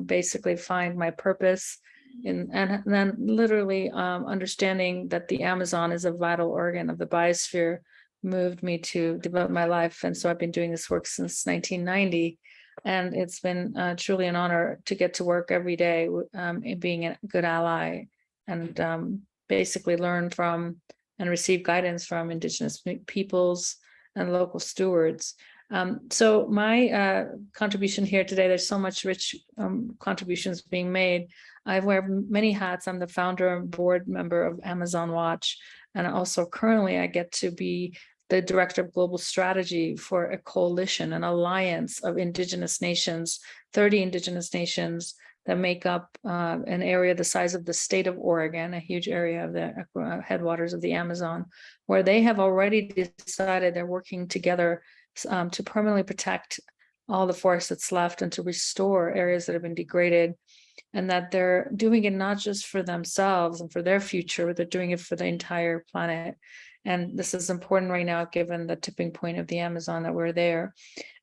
basically find my purpose and then literally understanding that the Amazon is a vital organ of the biosphere moved me to devote my life. And so I've been doing this work since 1990. And it's been truly an honor to get to work every day in being a good ally and basically learn from and receive guidance from indigenous peoples and local stewards. So my contribution here today, there's so much rich contributions being made. I wear many hats. I'm the founder and board member of Amazon Watch. And also currently I get to be the director of global strategy for a coalition, an alliance of indigenous nations, 30 indigenous nations that make up an area the size of the state of Oregon, a huge area of the headwaters of the Amazon, where they have already decided they're working together to permanently protect all the forest that's left and to restore areas that have been degraded, and that they're doing it not just for themselves and for their future, but they're doing it for the entire planet. And this is important right now, given the tipping point of the Amazon that we're there.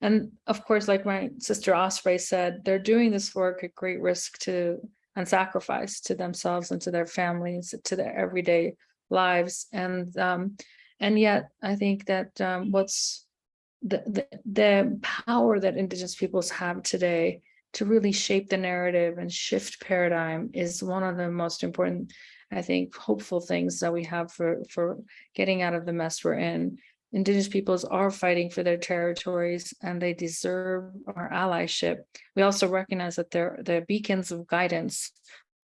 And of course, like my sister Osprey said, they're doing this work at great risk to and sacrifice to themselves and to their families, to their everyday lives. And yet I think that what's the power that indigenous peoples have today to really shape the narrative and shift paradigm is one of the most important, I think, hopeful things that we have for getting out of the mess we're in. Indigenous peoples are fighting for their territories and they deserve our allyship. We also recognize that they're beacons of guidance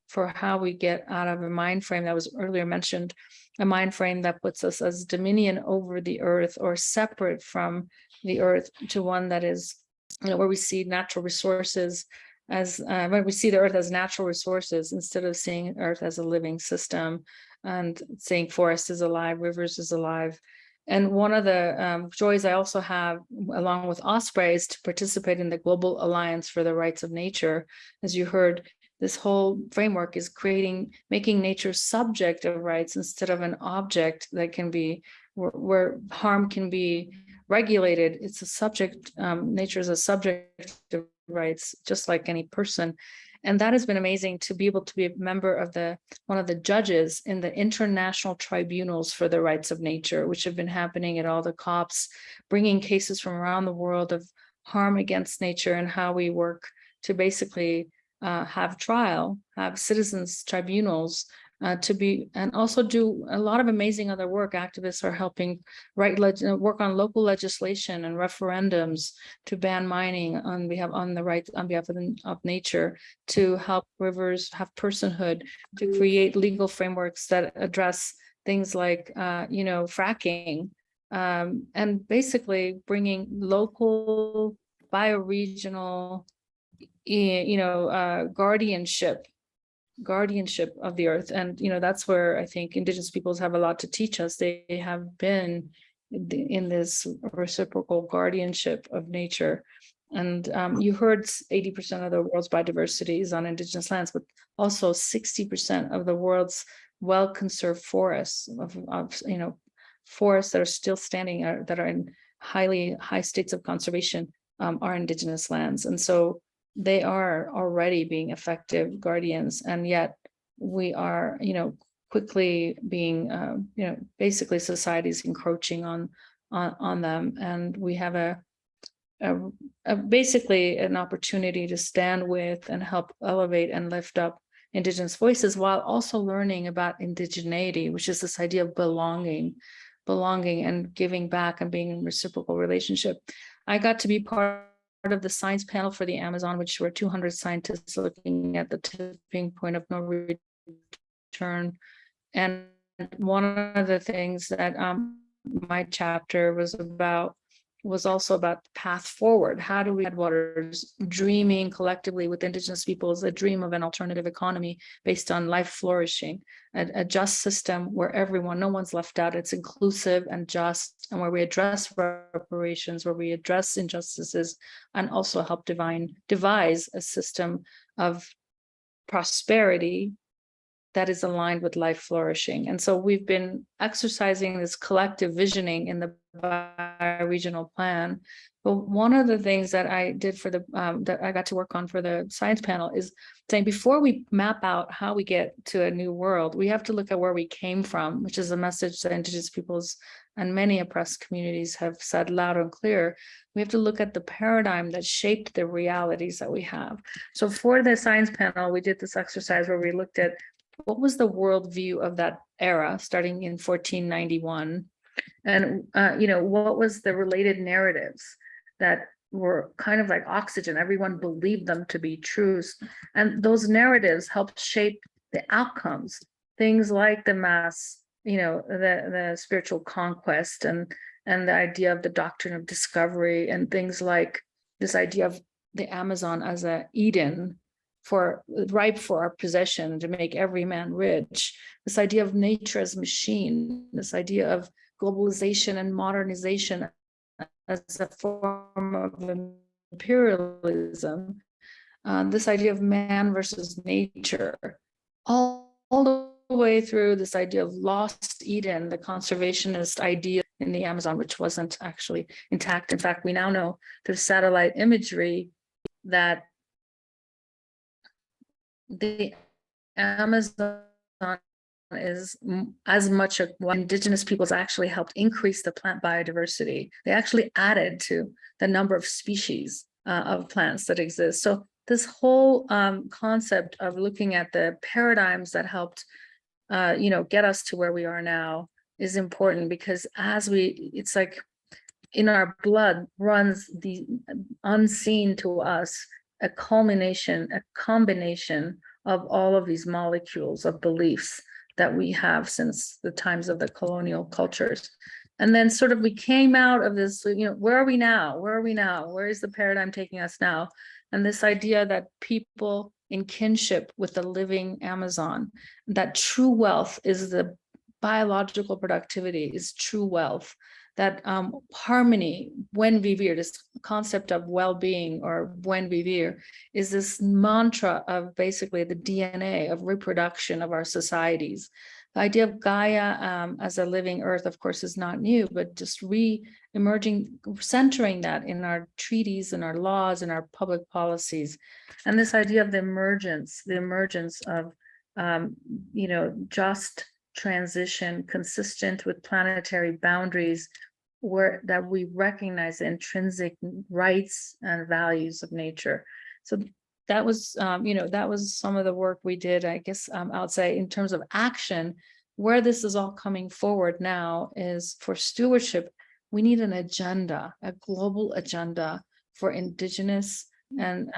for how we get out of a mind frame that was earlier mentioned, a mind frame that puts us as dominion over the earth or separate from the earth, to one that is where we see natural resources as when we see the earth as natural resources instead of seeing earth as a living system, and seeing forest is alive, rivers is alive. And one of the joys I also have, along with Osprey, is to participate in the Global Alliance for the Rights of Nature. As you heard, this whole framework is making nature subject of rights instead of an object that can be, where harm can be regulated. It's a subject, nature is a subject of rights, just like any person. And that has been amazing to be able to be a member of one of the judges in the international tribunals for the rights of nature, which have been happening at all the COPs, bringing cases from around the world of harm against nature, and how we work to basically have citizens tribunals and also do a lot of amazing other work. Activists are helping work on local legislation and referendums to ban mining on behalf of nature, to help rivers have personhood, to create legal frameworks that address things like fracking, and basically bringing local bioregional guardianship of the earth. And that's where I think Indigenous peoples have a lot to teach us. They have been in this reciprocal guardianship of nature. And you heard 80% of the world's biodiversity is on Indigenous lands, but also 60% of the world's well-conserved forests of forests that are still standing, that are in high states of conservation, are Indigenous lands. And so they are already being effective guardians, and yet we are, quickly being, basically society's encroaching on them, and we have basically an opportunity to stand with and help elevate and lift up Indigenous voices, while also learning about indigeneity, which is this idea of belonging and giving back and being in reciprocal relationship. I got to be part of the science panel for the Amazon, which were 200 scientists looking at the tipping point of no return. And one of the things that my chapter was also about the path forward. How do we headwaters dreaming collectively with Indigenous peoples a dream of an alternative economy based on life flourishing, a just system where no one's left out, it's inclusive and just, and where we address reparations, where we address injustices, and also help devise a system of prosperity that is aligned with life flourishing. And so we've been exercising this collective visioning in the bioregional plan. But one of the things that I did for that I got to work on for the science panel is saying, before we map out how we get to a new world, we have to look at where we came from, which is a message that Indigenous peoples and many oppressed communities have said loud and clear. We have to look at the paradigm that shaped the realities that we have. So for the science panel, we did this exercise where we looked at what was the worldview of that era, starting in 1491, and what was the related narratives that were kind of like oxygen. Everyone believed them to be truths, and those narratives helped shape the outcomes. Things like the mass, the spiritual conquest, and the idea of the doctrine of discovery, and things like this idea of the Amazon as a Eden, ripe for our possession, to make every man rich. This idea of nature as machine, this idea of globalization and modernization as a form of imperialism, this idea of man versus nature, all the way through this idea of lost Eden, the conservationist idea in the Amazon, which wasn't actually intact. In fact, we now know through satellite imagery that the Amazon is as much Indigenous peoples actually helped increase the plant biodiversity. They actually added to the number of species of plants that exist. So this whole concept of looking at the paradigms that helped get us to where we are now is important, because it's like in our blood runs the unseen to us, a combination of all of these molecules of beliefs that we have since the times of the colonial cultures. And then sort of we came out of this, where are we now? Where are we now? Where is the paradigm taking us now? And this idea that people in kinship with the living Amazon, that true wealth is the biological productivity is true wealth, that harmony, buen vivir, this concept of well-being or buen vivir, is this mantra of basically the DNA of reproduction of our societies. The idea of Gaia as a living earth, of course, is not new, but just re-emerging, centering that in our treaties and our laws and our public policies. And this idea of the emergence of, just transition consistent with planetary boundaries, where that we recognize the intrinsic rights and values of nature. So that was, that was some of the work we did, I guess, outside in terms of action. Where this is all coming forward now is for stewardship, we need an agenda, a global agenda for indigenous and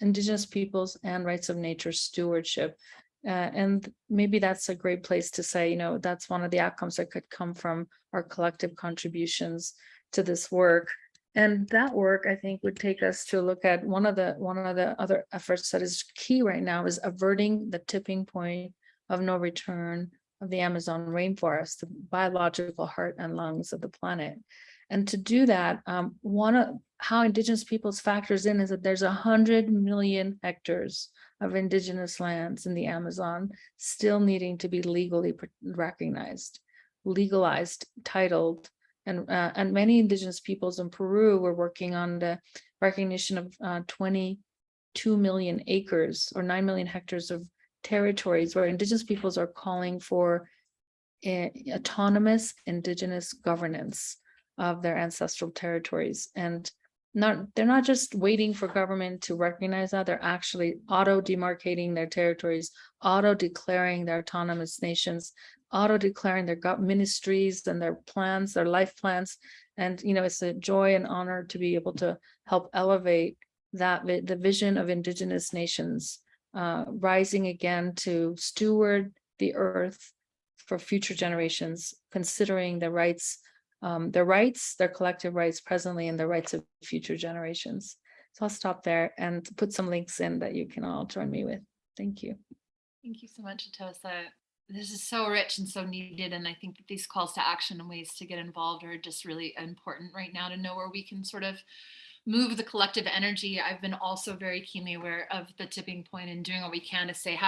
indigenous peoples and rights of nature stewardship. And maybe that's a great place to say, that's one of the outcomes that could come from our collective contributions to this work. And that work, I think, would take us to look at one of the other efforts that is key right now is averting the tipping point of no return of the Amazon rainforest, the biological heart and lungs of the planet. And to do that, one of how indigenous peoples factors in is that there's 100 million hectares of indigenous lands in the Amazon still needing to be legally recognized, legalized, titled, and many indigenous peoples in Peru were working on the recognition of 22 million acres or 9 million hectares of territories where indigenous peoples are calling for autonomous indigenous governance of their ancestral territories. And they're not just waiting for government to recognize that, they're actually auto-demarcating their territories, auto-declaring their autonomous nations, auto-declaring their ministries and their plans, their life plans. And, it's a joy and honor to be able to help elevate that, the vision of indigenous nations, rising again to steward the earth for future generations, considering the rights, their collective rights presently and the rights of future generations. So I'll stop there and put some links in that you can all join me with. Thank you. Thank you so much, Atosa. This is so rich and so needed. And I think that these calls to action and ways to get involved are just really important right now to know where we can sort of move the collective energy. I've been also very keenly aware of the tipping point and doing what we can to say,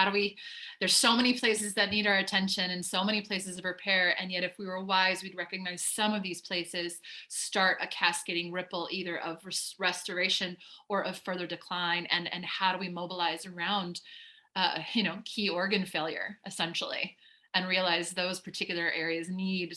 there's so many places that need our attention and so many places of repair. And yet if we were wise, we'd recognize some of these places start a cascading ripple either of restoration or of further decline. And how do we mobilize around key organ failure, essentially, and realize those particular areas need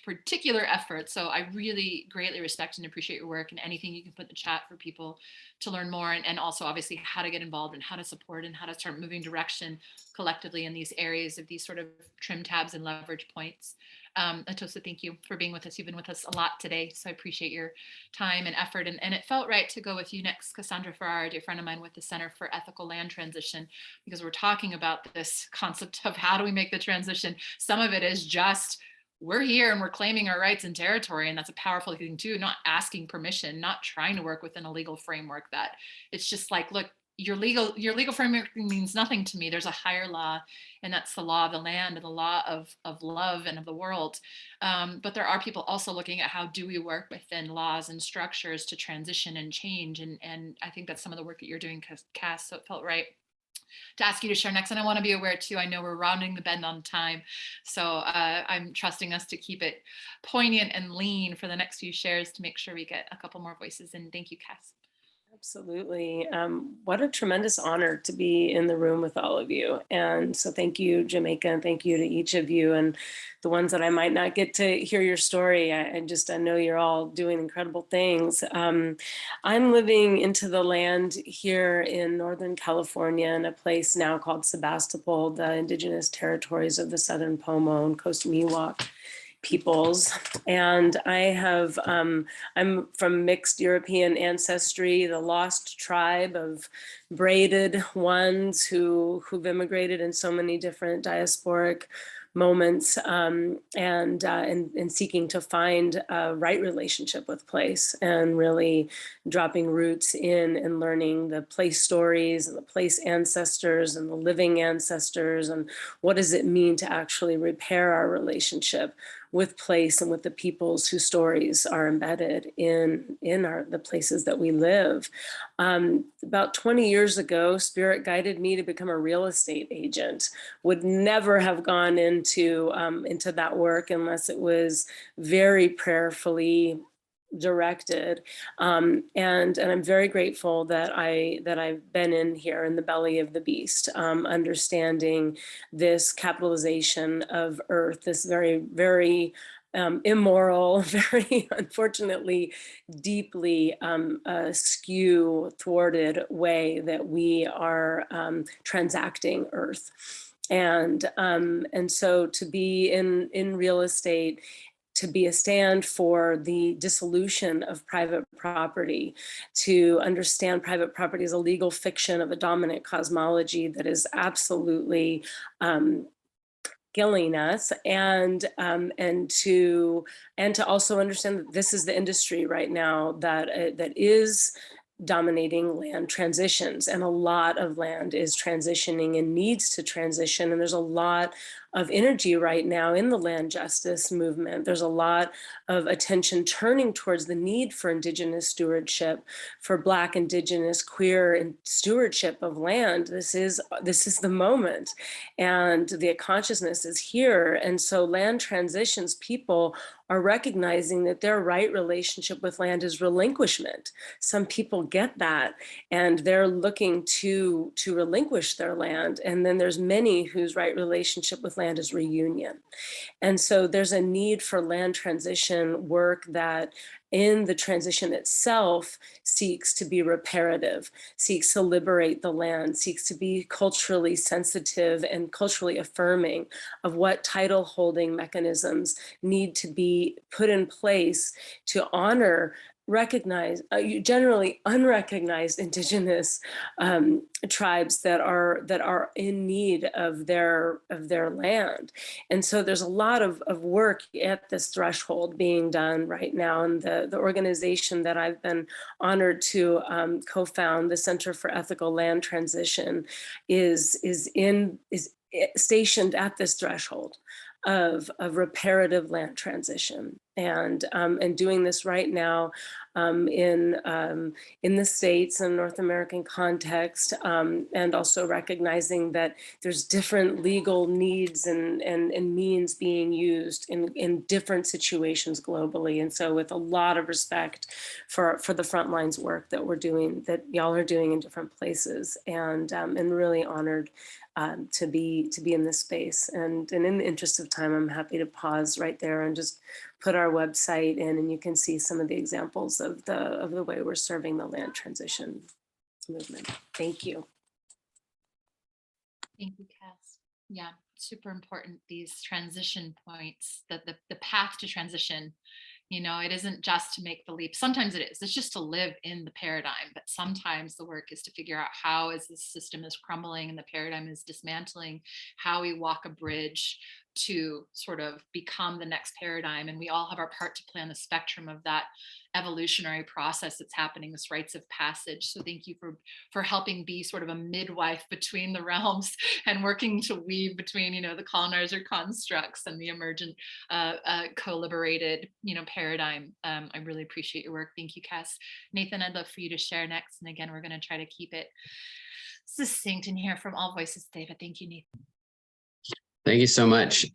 particular effort. So I really greatly respect and appreciate your work, and anything you can put in the chat for people to learn more, and also obviously how to get involved and how to support and how to start moving direction collectively in these areas of these sort of trim tabs and leverage points. Atosa, thank you for being with us. You've been with us a lot today, so I appreciate your time and effort. And it felt right to go with you next, Cassandra Ferrara, a dear friend of mine with the Center for Ethical Land Transition, because we're talking about this concept of how do we make the transition. Some of it is just, we're here and we're claiming our rights and territory, and that's a powerful thing too, not asking permission, not trying to work within a legal framework that it's just like, look, your legal framework means nothing to me. There's a higher law, and that's the law of the land and the law of love and of the world. But there are people also looking at how do we work within laws and structures to transition and change. And I think that's some of the work that you're doing, Cass, so it felt right to ask you to share next. And I want to be aware too, I know we're rounding the bend on time, so I'm trusting us to keep it poignant and lean for the next few shares to make sure we get a couple more voices. And thank you, Cass. Absolutely. What a tremendous honor to be in the room with all of you. And so thank you, Jamaica, and thank you to each of you. And the ones that I might not get to hear your story, I know you're all doing incredible things. I'm living into the land here in Northern California in a place now called Sebastopol, the indigenous territories of the Southern Pomo and Coast Miwok peoples. And I'm from mixed European ancestry, the lost tribe of braided ones who've immigrated in so many different diasporic moments, and seeking to find a right relationship with place, and really dropping roots in and learning the place stories and the place ancestors and the living ancestors, and what does it mean to actually repair our relationship with place and with the peoples whose stories are embedded in the places that we live. About 20 years ago, Spirit guided me to become a real estate agent. Would never have gone into that work unless it was very prayerfully directed, and I'm very grateful that I've been in here in the belly of the beast, understanding this capitalization of earth, this very, very immoral, very unfortunately deeply skew, thwarted way that we are transacting earth. And so to be in real estate, to be a stand for the dissolution of private property, to understand private property as a legal fiction of a dominant cosmology that is absolutely killing us, and to also understand that this is the industry right now that is dominating land transitions, and a lot of land is transitioning and needs to transition, and there's a lot of energy right now in the land justice movement. There's a lot of attention turning towards the need for Indigenous stewardship, for Black, Indigenous, queer, and stewardship of land. This is the moment, and the consciousness is here. And so land transitions, people are recognizing that their right relationship with land is relinquishment. Some people get that, and they're looking to relinquish their land. And then there's many whose right relationship with land is reunion. And so there's a need for land transition work that in the transition itself seeks to be reparative, seeks to liberate the land, seeks to be culturally sensitive and culturally affirming of what title holding mechanisms need to be put in place to honor generally unrecognized Indigenous tribes that are in need of their land. And so there's a lot of work at this threshold being done right now. And the organization that I've been honored to co-found, the Center for Ethical Land Transition, is stationed at this threshold of reparative land transition, and doing this right now in the States and North American context, and also recognizing that there's different legal needs and means being used in different situations globally. And so with a lot of respect for the frontlines work that we're doing, that y'all are doing in different places, and really honored to be in this space. And in the interest of time, I'm happy to pause right there and just put our website in, and you can see some of the examples of the way we're serving the land transition movement. Thank you. Thank you, Cass. Yeah, super important, these transition points, that the path to transition. You know, it isn't just to make the leap. Sometimes it is. It's just to live in the paradigm. But sometimes the work is to figure out how, as the system is crumbling and the paradigm is dismantling, how we walk a bridge to sort of become the next paradigm. And we all have our part to play on the spectrum of that evolutionary process that's happening, this rites of passage. So thank you for helping be sort of a midwife between the realms and working to weave between, you know, the colonizer constructs and the emergent co-liberated, you know, paradigm. I really appreciate your work. Thank you, Cass. Nathan, I'd love for you to share next. And again, we're going to try to keep it succinct and hear from all voices today, but thank you, Nathan. Thank you so much.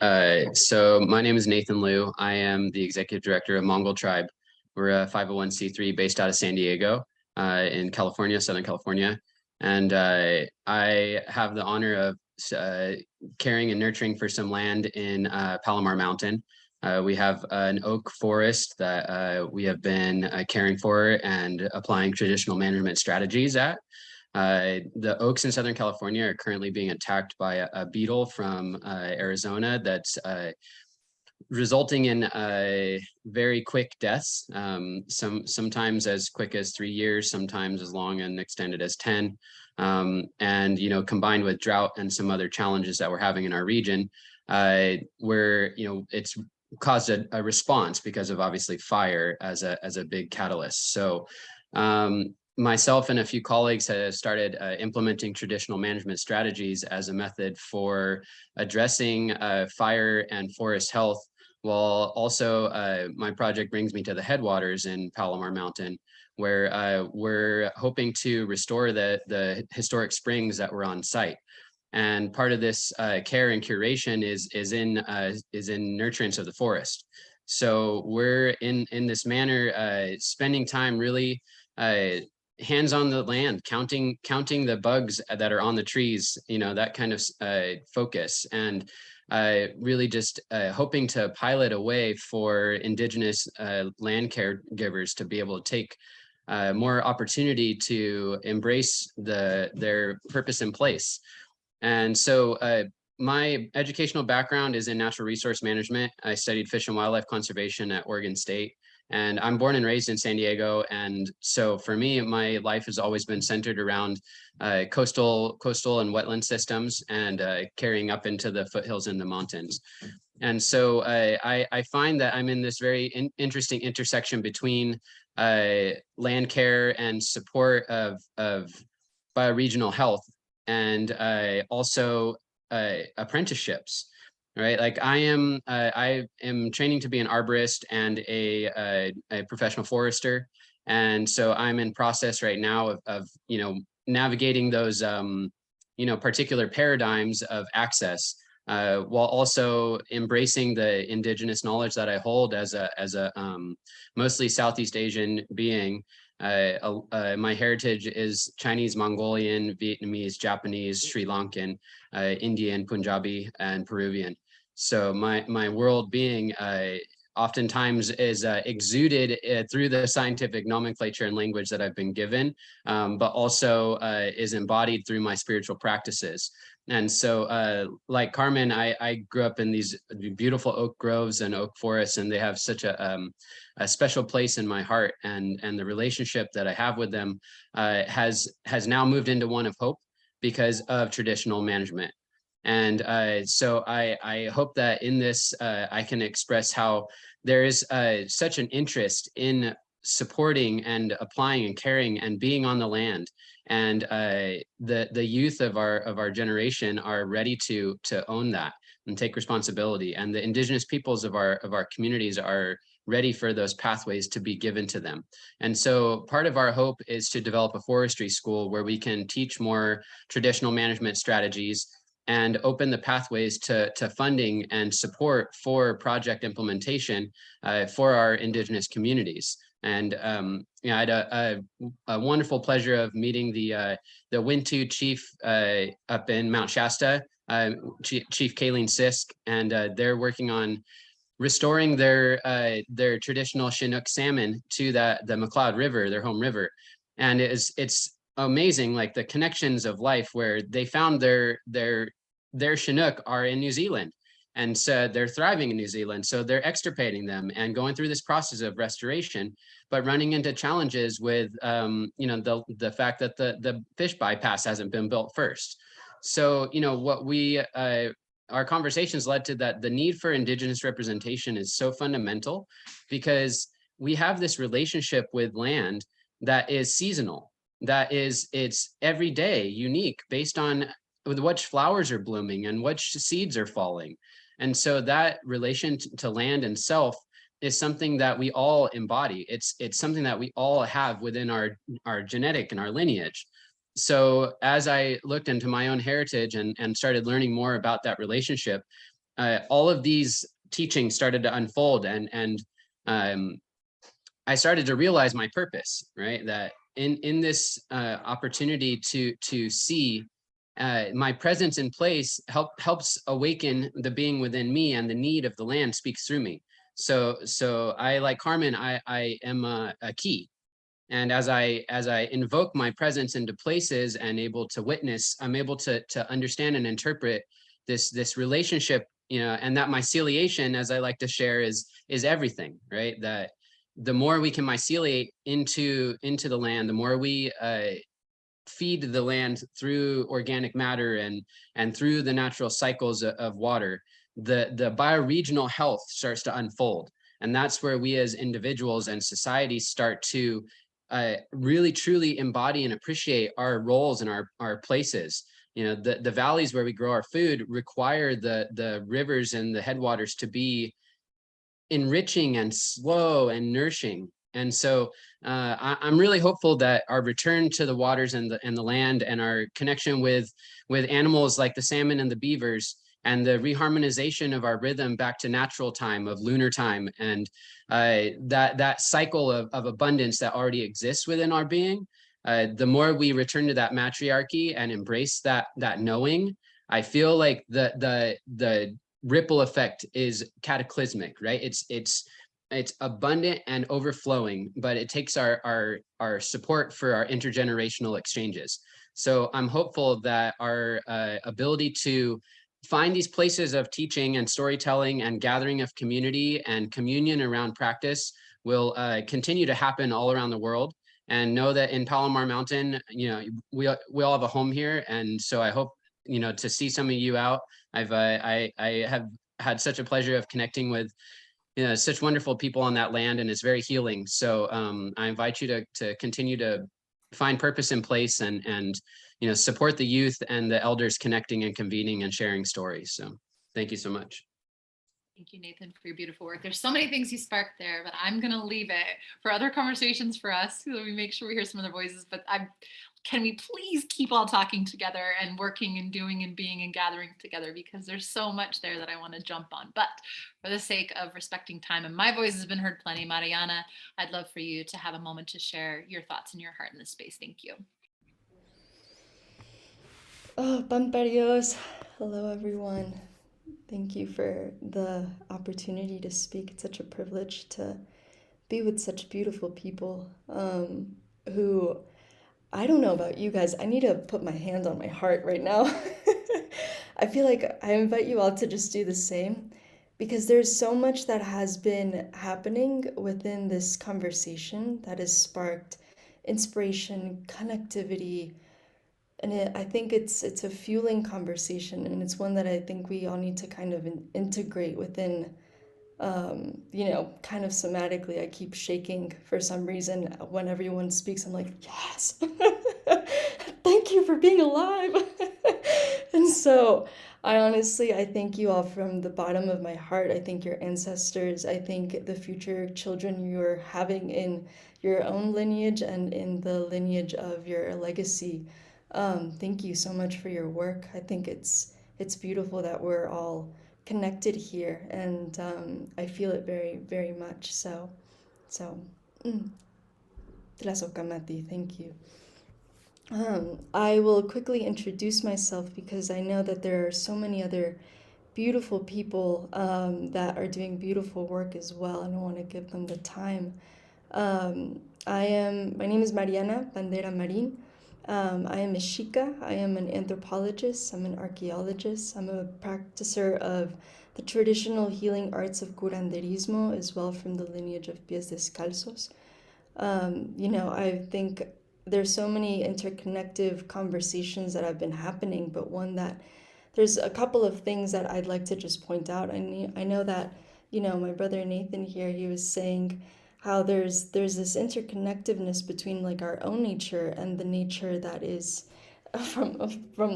So my name is Nathan Liu. I am the executive director of Mongol Tribe. We're a 501c3 based out of San Diego in California, Southern California. And I have the honor of caring and nurturing for some land in Palomar Mountain. We have an oak forest that we have been caring for and applying traditional management strategies at. The oaks in Southern California are currently being attacked by a beetle from Arizona that's resulting in very quick deaths, sometimes as quick as 3 years, sometimes as long and extended as 10. And, you know, combined with drought and some other challenges that we're having in our region, where, it's caused a response because of obviously fire as a big catalyst. So myself and a few colleagues have started implementing traditional management strategies as a method for addressing fire and forest health, while also my project brings me to the headwaters in Palomar Mountain, where we're hoping to restore the historic springs that were on site. And part of this care and curation is in nurturance of the forest. So we're in this manner spending time really hands on the land, counting the bugs that are on the trees, that kind of focus, and really just hoping to pilot a way for indigenous land caregivers to be able to take more opportunity to embrace their purpose in place. And so my educational background is in natural resource management. I studied fish and wildlife conservation at Oregon State, and I'm born and raised in San Diego. And so for me, my life has always been centered around coastal and wetland systems, and carrying up into the foothills and the mountains. And so I find that I'm in this very interesting intersection between land care and support of bioregional health, and also apprenticeships, right? Like I am training to be an arborist and a professional forester. And so I'm in process right now of navigating those, particular paradigms of access, while also embracing the indigenous knowledge that I hold as a mostly Southeast Asian being. My heritage is Chinese, Mongolian, Vietnamese, Japanese, Sri Lankan, Indian, Punjabi, and Peruvian. So my world being oftentimes is exuded through the scientific nomenclature and language that I've been given, but also is embodied through my spiritual practices. And so like Carmen, I grew up in these beautiful oak groves and oak forests, and they have such a special place in my heart, and the relationship that I have with them has now moved into one of hope because of traditional management. And so I hope that in this I can express how there is such an interest in supporting and applying and caring and being on the land, and the youth of our generation are ready to own that and take responsibility, and the indigenous peoples of our communities are ready for those pathways to be given to them. And so part of our hope is to develop a forestry school where we can teach more traditional management strategies and open the pathways to funding and support for project implementation for our indigenous communities. And I had a wonderful pleasure of meeting the Wintu chief up in Mount Shasta, Chief Kayleen Sisk, and they're working on restoring their traditional Chinook salmon to the McLeod River, their home river. And it's amazing, like the connections of life, where they found their Chinook are in New Zealand, and so they're thriving in New Zealand. So they're extirpating them and going through this process of restoration, but running into challenges with the fact that the fish bypass hasn't been built first. So what we our conversations led to that the need for indigenous representation is so fundamental, because we have this relationship with land that is seasonal, that it's every day unique based on which flowers are blooming and which seeds are falling. And so that relation to land and self is something that we all embody. It's something that we all have within our genetic and our lineage. So as I looked into my own heritage and started learning more about that relationship, all of these teachings started to unfold, and I started to realize my purpose, right? That in this opportunity to see my presence in place helps awaken the being within me, and the need of the land speaks through me. So I, like Carmen, I am a key. And as I invoke my presence into places and able to witness, I'm able to understand and interpret this relationship, and that myceliation, as I like to share, is everything, right? That the more we can myceliate into the land, the more we feed the land through organic matter and through the natural cycles of water, the bioregional health starts to unfold. And that's where we as individuals and societies start to really truly embody and appreciate our roles and our places. You know, the valleys where we grow our food require the rivers and the headwaters to be enriching and slow and nourishing. And so I'm really hopeful that our return to the waters and the land and our connection with animals like the salmon and the beavers and the reharmonization of our rhythm back to natural time, of lunar time, and that cycle of abundance that already exists within our being, the more we return to that matriarchy and embrace that knowing, I feel like the ripple effect is cataclysmic, right? It's abundant and overflowing, but it takes our support for our intergenerational exchanges. So I'm hopeful that our ability to find these places of teaching and storytelling and gathering of community and communion around practice will continue to happen all around the world. And know that in Palomar Mountain, you know, we all have a home here. And so I hope, you know, to see some of you out. I have had such a pleasure of connecting with, you know, such wonderful people on that land, and it's very healing. So I invite you to continue to find purpose in place and you know, support the youth and the elders connecting and convening and sharing stories. So thank you so much. Thank you, Nathan, for your beautiful work. There's so many things you sparked there, but I'm going to leave it for other conversations for us so we make sure we hear some other voices. But can we please keep all talking together and working and doing and being and gathering together, because there's so much there that I want to jump on. But for the sake of respecting time, and my voice has been heard plenty, Mariana, I'd love for you to have a moment to share your thoughts and your heart in this space. Thank you. Oh, Pamparios. Hello, everyone. Thank you for the opportunity to speak. It's such a privilege to be with such beautiful people who, I don't know about you guys, I need to put my hand on my heart right now. I feel like I invite you all to just do the same, because there's so much that has been happening within this conversation that has sparked inspiration, connectivity, and I think it's a fueling conversation, and it's one that I think we all need to kind of integrate within, you know, kind of somatically. I keep shaking for some reason when everyone speaks. I'm like, yes, thank you for being alive. And so I thank you all from the bottom of my heart. I thank your ancestors. I think the future children you're having in your own lineage and in the lineage of your legacy. Thank you so much for your work. I think it's beautiful that we're all connected here, and I feel it very, very much. Tlazokamati, thank you. I will quickly introduce myself because I know that there are so many other beautiful people that are doing beautiful work as well, and I want to give them the time. My name is Mariana Bandera Marin. I am a Mexica. I am an anthropologist. I'm an archaeologist. I'm a practicer of the traditional healing arts of curanderismo, as well from the lineage of pies descalzos. You know, I think there's so many interconnective conversations that have been happening, but one that there's a couple of things that I'd like to just point out. I know that, you know, my brother Nathan here, he was saying how there's this interconnectiveness between like our own nature and the nature that is from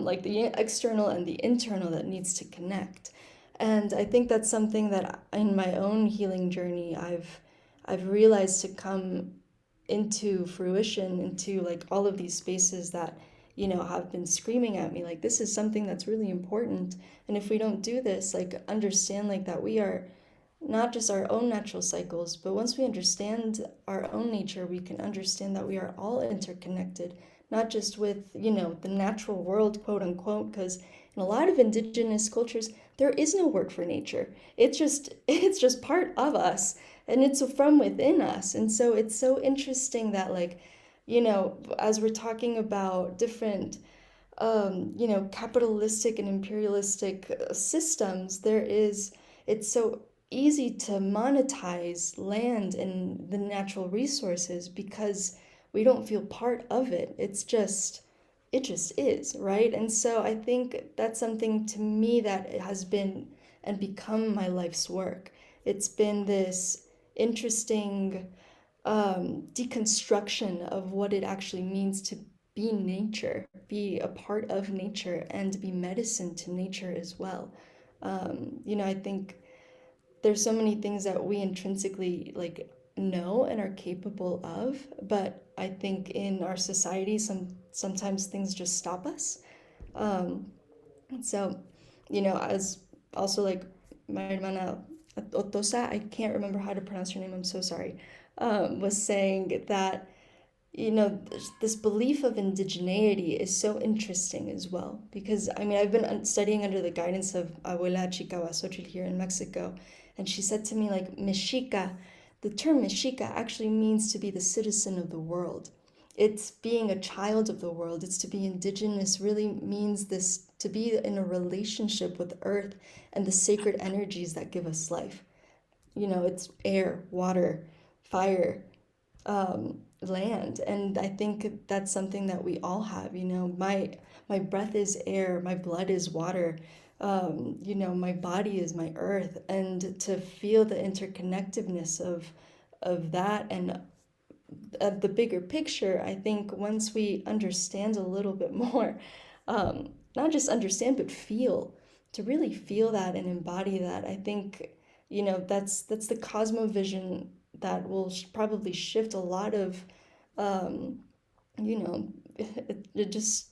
like the external and the internal that needs to connect. And I think that's something that in my own healing journey I've realized to come into fruition, into like all of these spaces that, you know, have been screaming at me like, this is something that's really important, and if we don't do this, like understand like that we are not just our own natural cycles, but once we understand our own nature, we can understand that we are all interconnected, not just with, you know, the natural world, quote unquote, because in a lot of indigenous cultures, there is no word for nature. It's just part of us, and it's from within us. And so it's so interesting that, like, you know, as we're talking about different, you know, capitalistic and imperialistic systems, it's so easy to monetize land and the natural resources because we don't feel part of it. It just is, right? And so I think that's something to me that has been and become my life's work. It's been this interesting deconstruction of what it actually means to be nature, be a part of nature, and be medicine to nature as well. I think there's so many things that we intrinsically like know and are capable of, but I think in our society sometimes things just stop us. So, as also like my hermana Otosa, I can't remember how to pronounce your name, I'm so sorry, was saying that this belief of indigeneity is so interesting as well, because I've been studying under the guidance of Abuela Chica Huasochil here in Mexico, and she said to me, like, Mexica, the term Mexica actually means to be the citizen of the world. It's being a child of the world. It's to be indigenous really means this, to be in a relationship with earth and the sacred energies that give us life. It's air, water, fire, land, and I think that's something that we all have. My breath is air, my blood is water, my body is my earth, and to feel the interconnectedness of that and of the bigger picture, I think once we understand a little bit more, not just understand but feel, to really feel that and embody that, I think that's the cosmovision that will probably shift a lot of, it just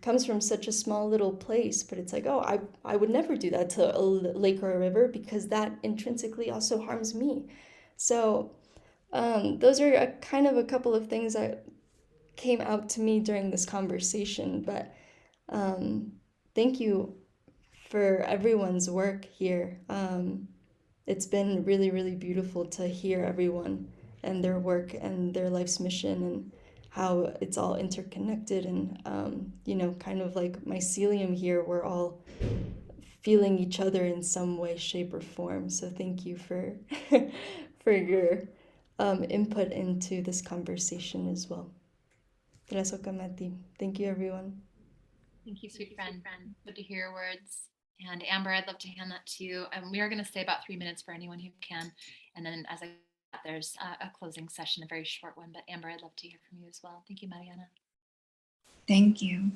comes from such a small little place, but it's like, oh, I would never do that to a lake or a river because that intrinsically also harms me. So those are kind of a couple of things that came out to me during this conversation, but thank you for everyone's work here. It's been really, really beautiful to hear everyone and their work and their life's mission and how it's all interconnected and, kind of like mycelium here, we're all feeling each other in some way, shape, or form. So thank you for, for your input into this conversation as well. Thank you, everyone. Thank you, sweet friend. Good to hear your words. And Amber, I'd love to hand that to you. We are going to stay about 3 minutes for anyone who can. And then as there's a closing session, a very short one. But Amber, I'd love to hear from you as well. Thank you, Mariana. Thank you.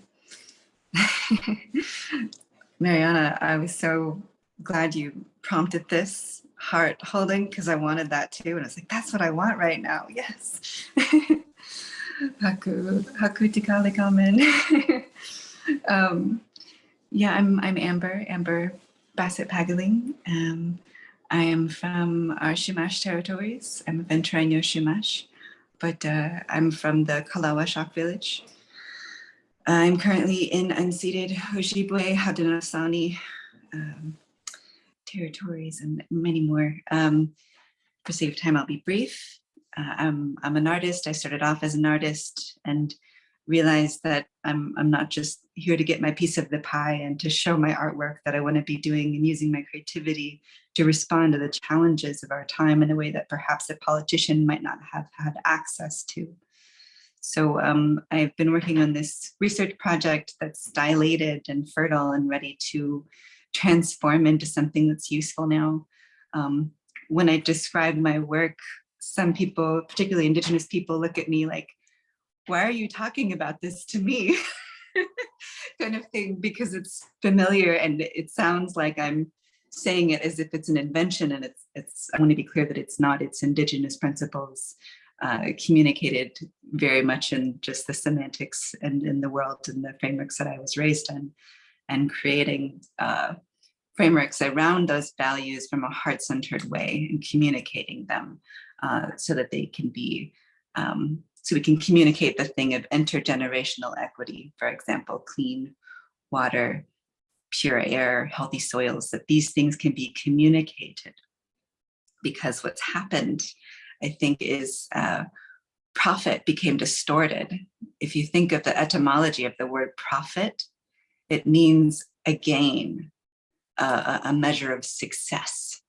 Mariana, I was so glad you prompted this heart holding because I wanted that too. And I was like, that's what I want right now. Yes. Haku tikale Carmen. Yeah, I'm Amber Bassett Pagaling. I am from our Chumash territories. I'm a Venturino Chumash, but I'm from the Kalawa Shock Village. I'm currently in unceded Ojibwe, Haudenosaunee territories and many more. For sake of time, I'll be brief. I'm an artist. I started off as an artist and realized that I'm not just here to get my piece of the pie and to show my artwork, that I want to be doing and using my creativity to respond to the challenges of our time in a way that perhaps a politician might not have had access to. So I've been working on this research project that's dilated and fertile and ready to transform into something that's useful now. When I describe my work, some people, particularly Indigenous people, look at me like, why are you talking about this to me? Kind of thing, because it's familiar and it sounds like I'm saying it as if it's an invention, and it's I want to be clear that it's not. It's Indigenous principles communicated very much in just the semantics and in the world and the frameworks that I was raised in, and creating frameworks around those values from a heart-centered way and communicating them so that they can be so we can communicate the thing of intergenerational equity, for example, clean water, pure air, healthy soils, that these things can be communicated. Because what's happened, I think, is profit became distorted. If you think of the etymology of the word profit, it means a gain, a measure of success.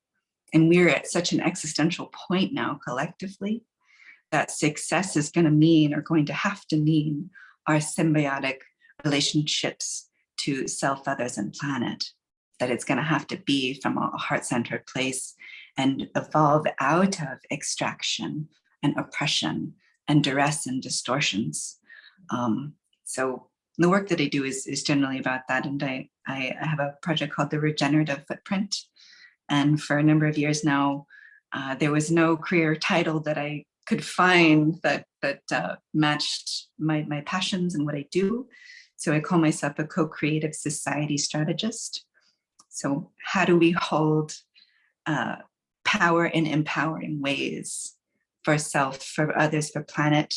And we're at such an existential point now collectively that success is going to mean, or going to have to mean, our symbiotic relationships to self, others, and planet. that it's going to have to be from a heart-centered place and evolve out of extraction and oppression and duress and distortions. So the work that I do is generally about that. And I have a project called the Regenerative Footprint. And for a number of years now, there was no career title that I could find that matched my passions and what I do. So I call myself a co-creative society strategist. So how do we hold power in empowering ways for self, for others, for planet,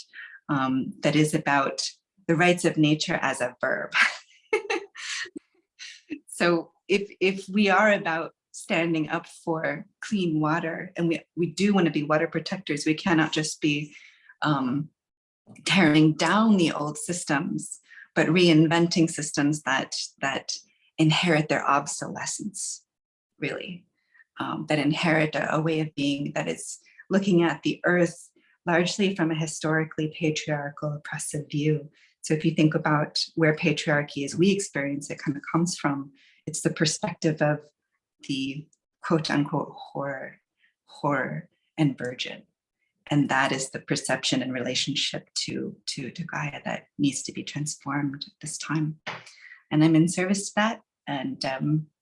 that is about the rights of nature as a verb. So if we are about standing up for clean water, and we do want to be water protectors, we cannot just be tearing down the old systems, but reinventing systems that inherit their obsolescence, really, that inherit a way of being that is looking at the earth largely from a historically patriarchal, oppressive view. So if you think about where patriarchy as we experience it kind of comes from, it's the perspective of the quote unquote horror and virgin. And that is the perception and relationship to Gaia that needs to be transformed at this time. And I'm in service to that. And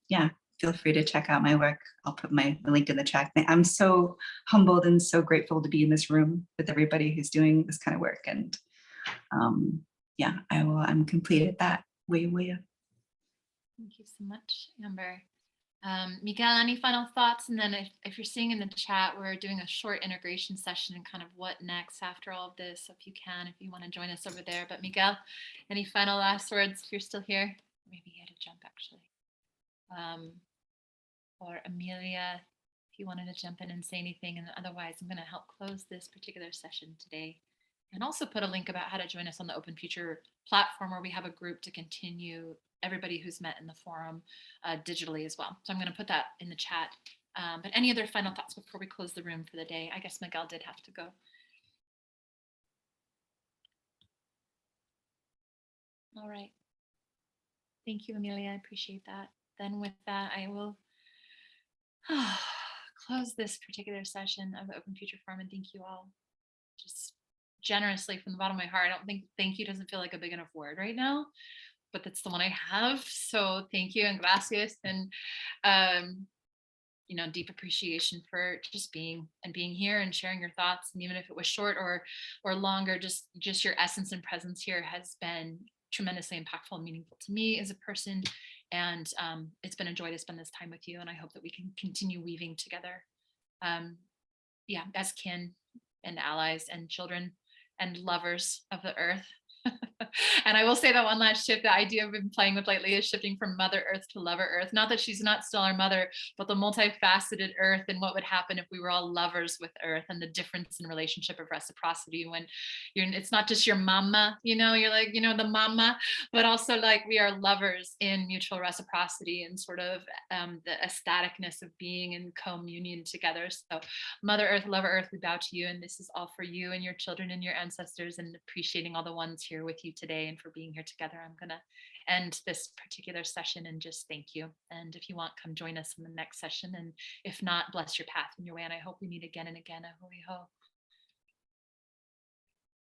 yeah, feel free to check out my work. I'll put my link in the chat. I'm so humbled and so grateful to be in this room with everybody who's doing this kind of work. And yeah, I'm complete at that. Way. Thank you so much, Amber. Miguel, any final thoughts? And then if you're seeing in the chat, we're doing a short integration session and kind of what next after all of this. So if you want to join us over there. But Miguel, any final last words if you're still here? Maybe you had to jump actually. Or Amelia, if you wanted to jump in and say anything. And otherwise, I'm going to help close this particular session today. And also put a link about how to join us on the Open Future platform, where we have a group to continue everybody who's met in the forum digitally as well. So I'm going to put that in the chat. But any other final thoughts before we close the room for the day? I guess Miguel did have to go. All right. Thank you, Amelia. I appreciate that. Then with that, I will close this particular session of the Open Future Forum, and thank you all just generously from the bottom of my heart. I don't think thank you doesn't feel like a big enough word right now, but that's the one I have. So thank you and gracias, and deep appreciation for just being here and sharing your thoughts. And even if it was short or longer, just your essence and presence here has been tremendously impactful and meaningful to me as a person. And it's been a joy to spend this time with you. And I hope that we can continue weaving together, as kin and allies and children and lovers of the earth. And I will say that one last shift, the idea I've been playing with lately is shifting from Mother Earth to Lover Earth. Not that she's not still our mother, but the multifaceted Earth and what would happen if we were all lovers with Earth, and the difference in relationship of reciprocity when it's not just your mama, you're like, the mama, but also like we are lovers in mutual reciprocity and sort of the ecstaticness of being in communion together. So Mother Earth, Lover Earth, we bow to you, and this is all for you and your children and your ancestors, and appreciating all the ones here with you today and for being here together. I'm going to end this particular session and just thank you. And if you want, come join us in the next session. And if not, bless your path and your way. And I hope we meet again and again. Ahui ho.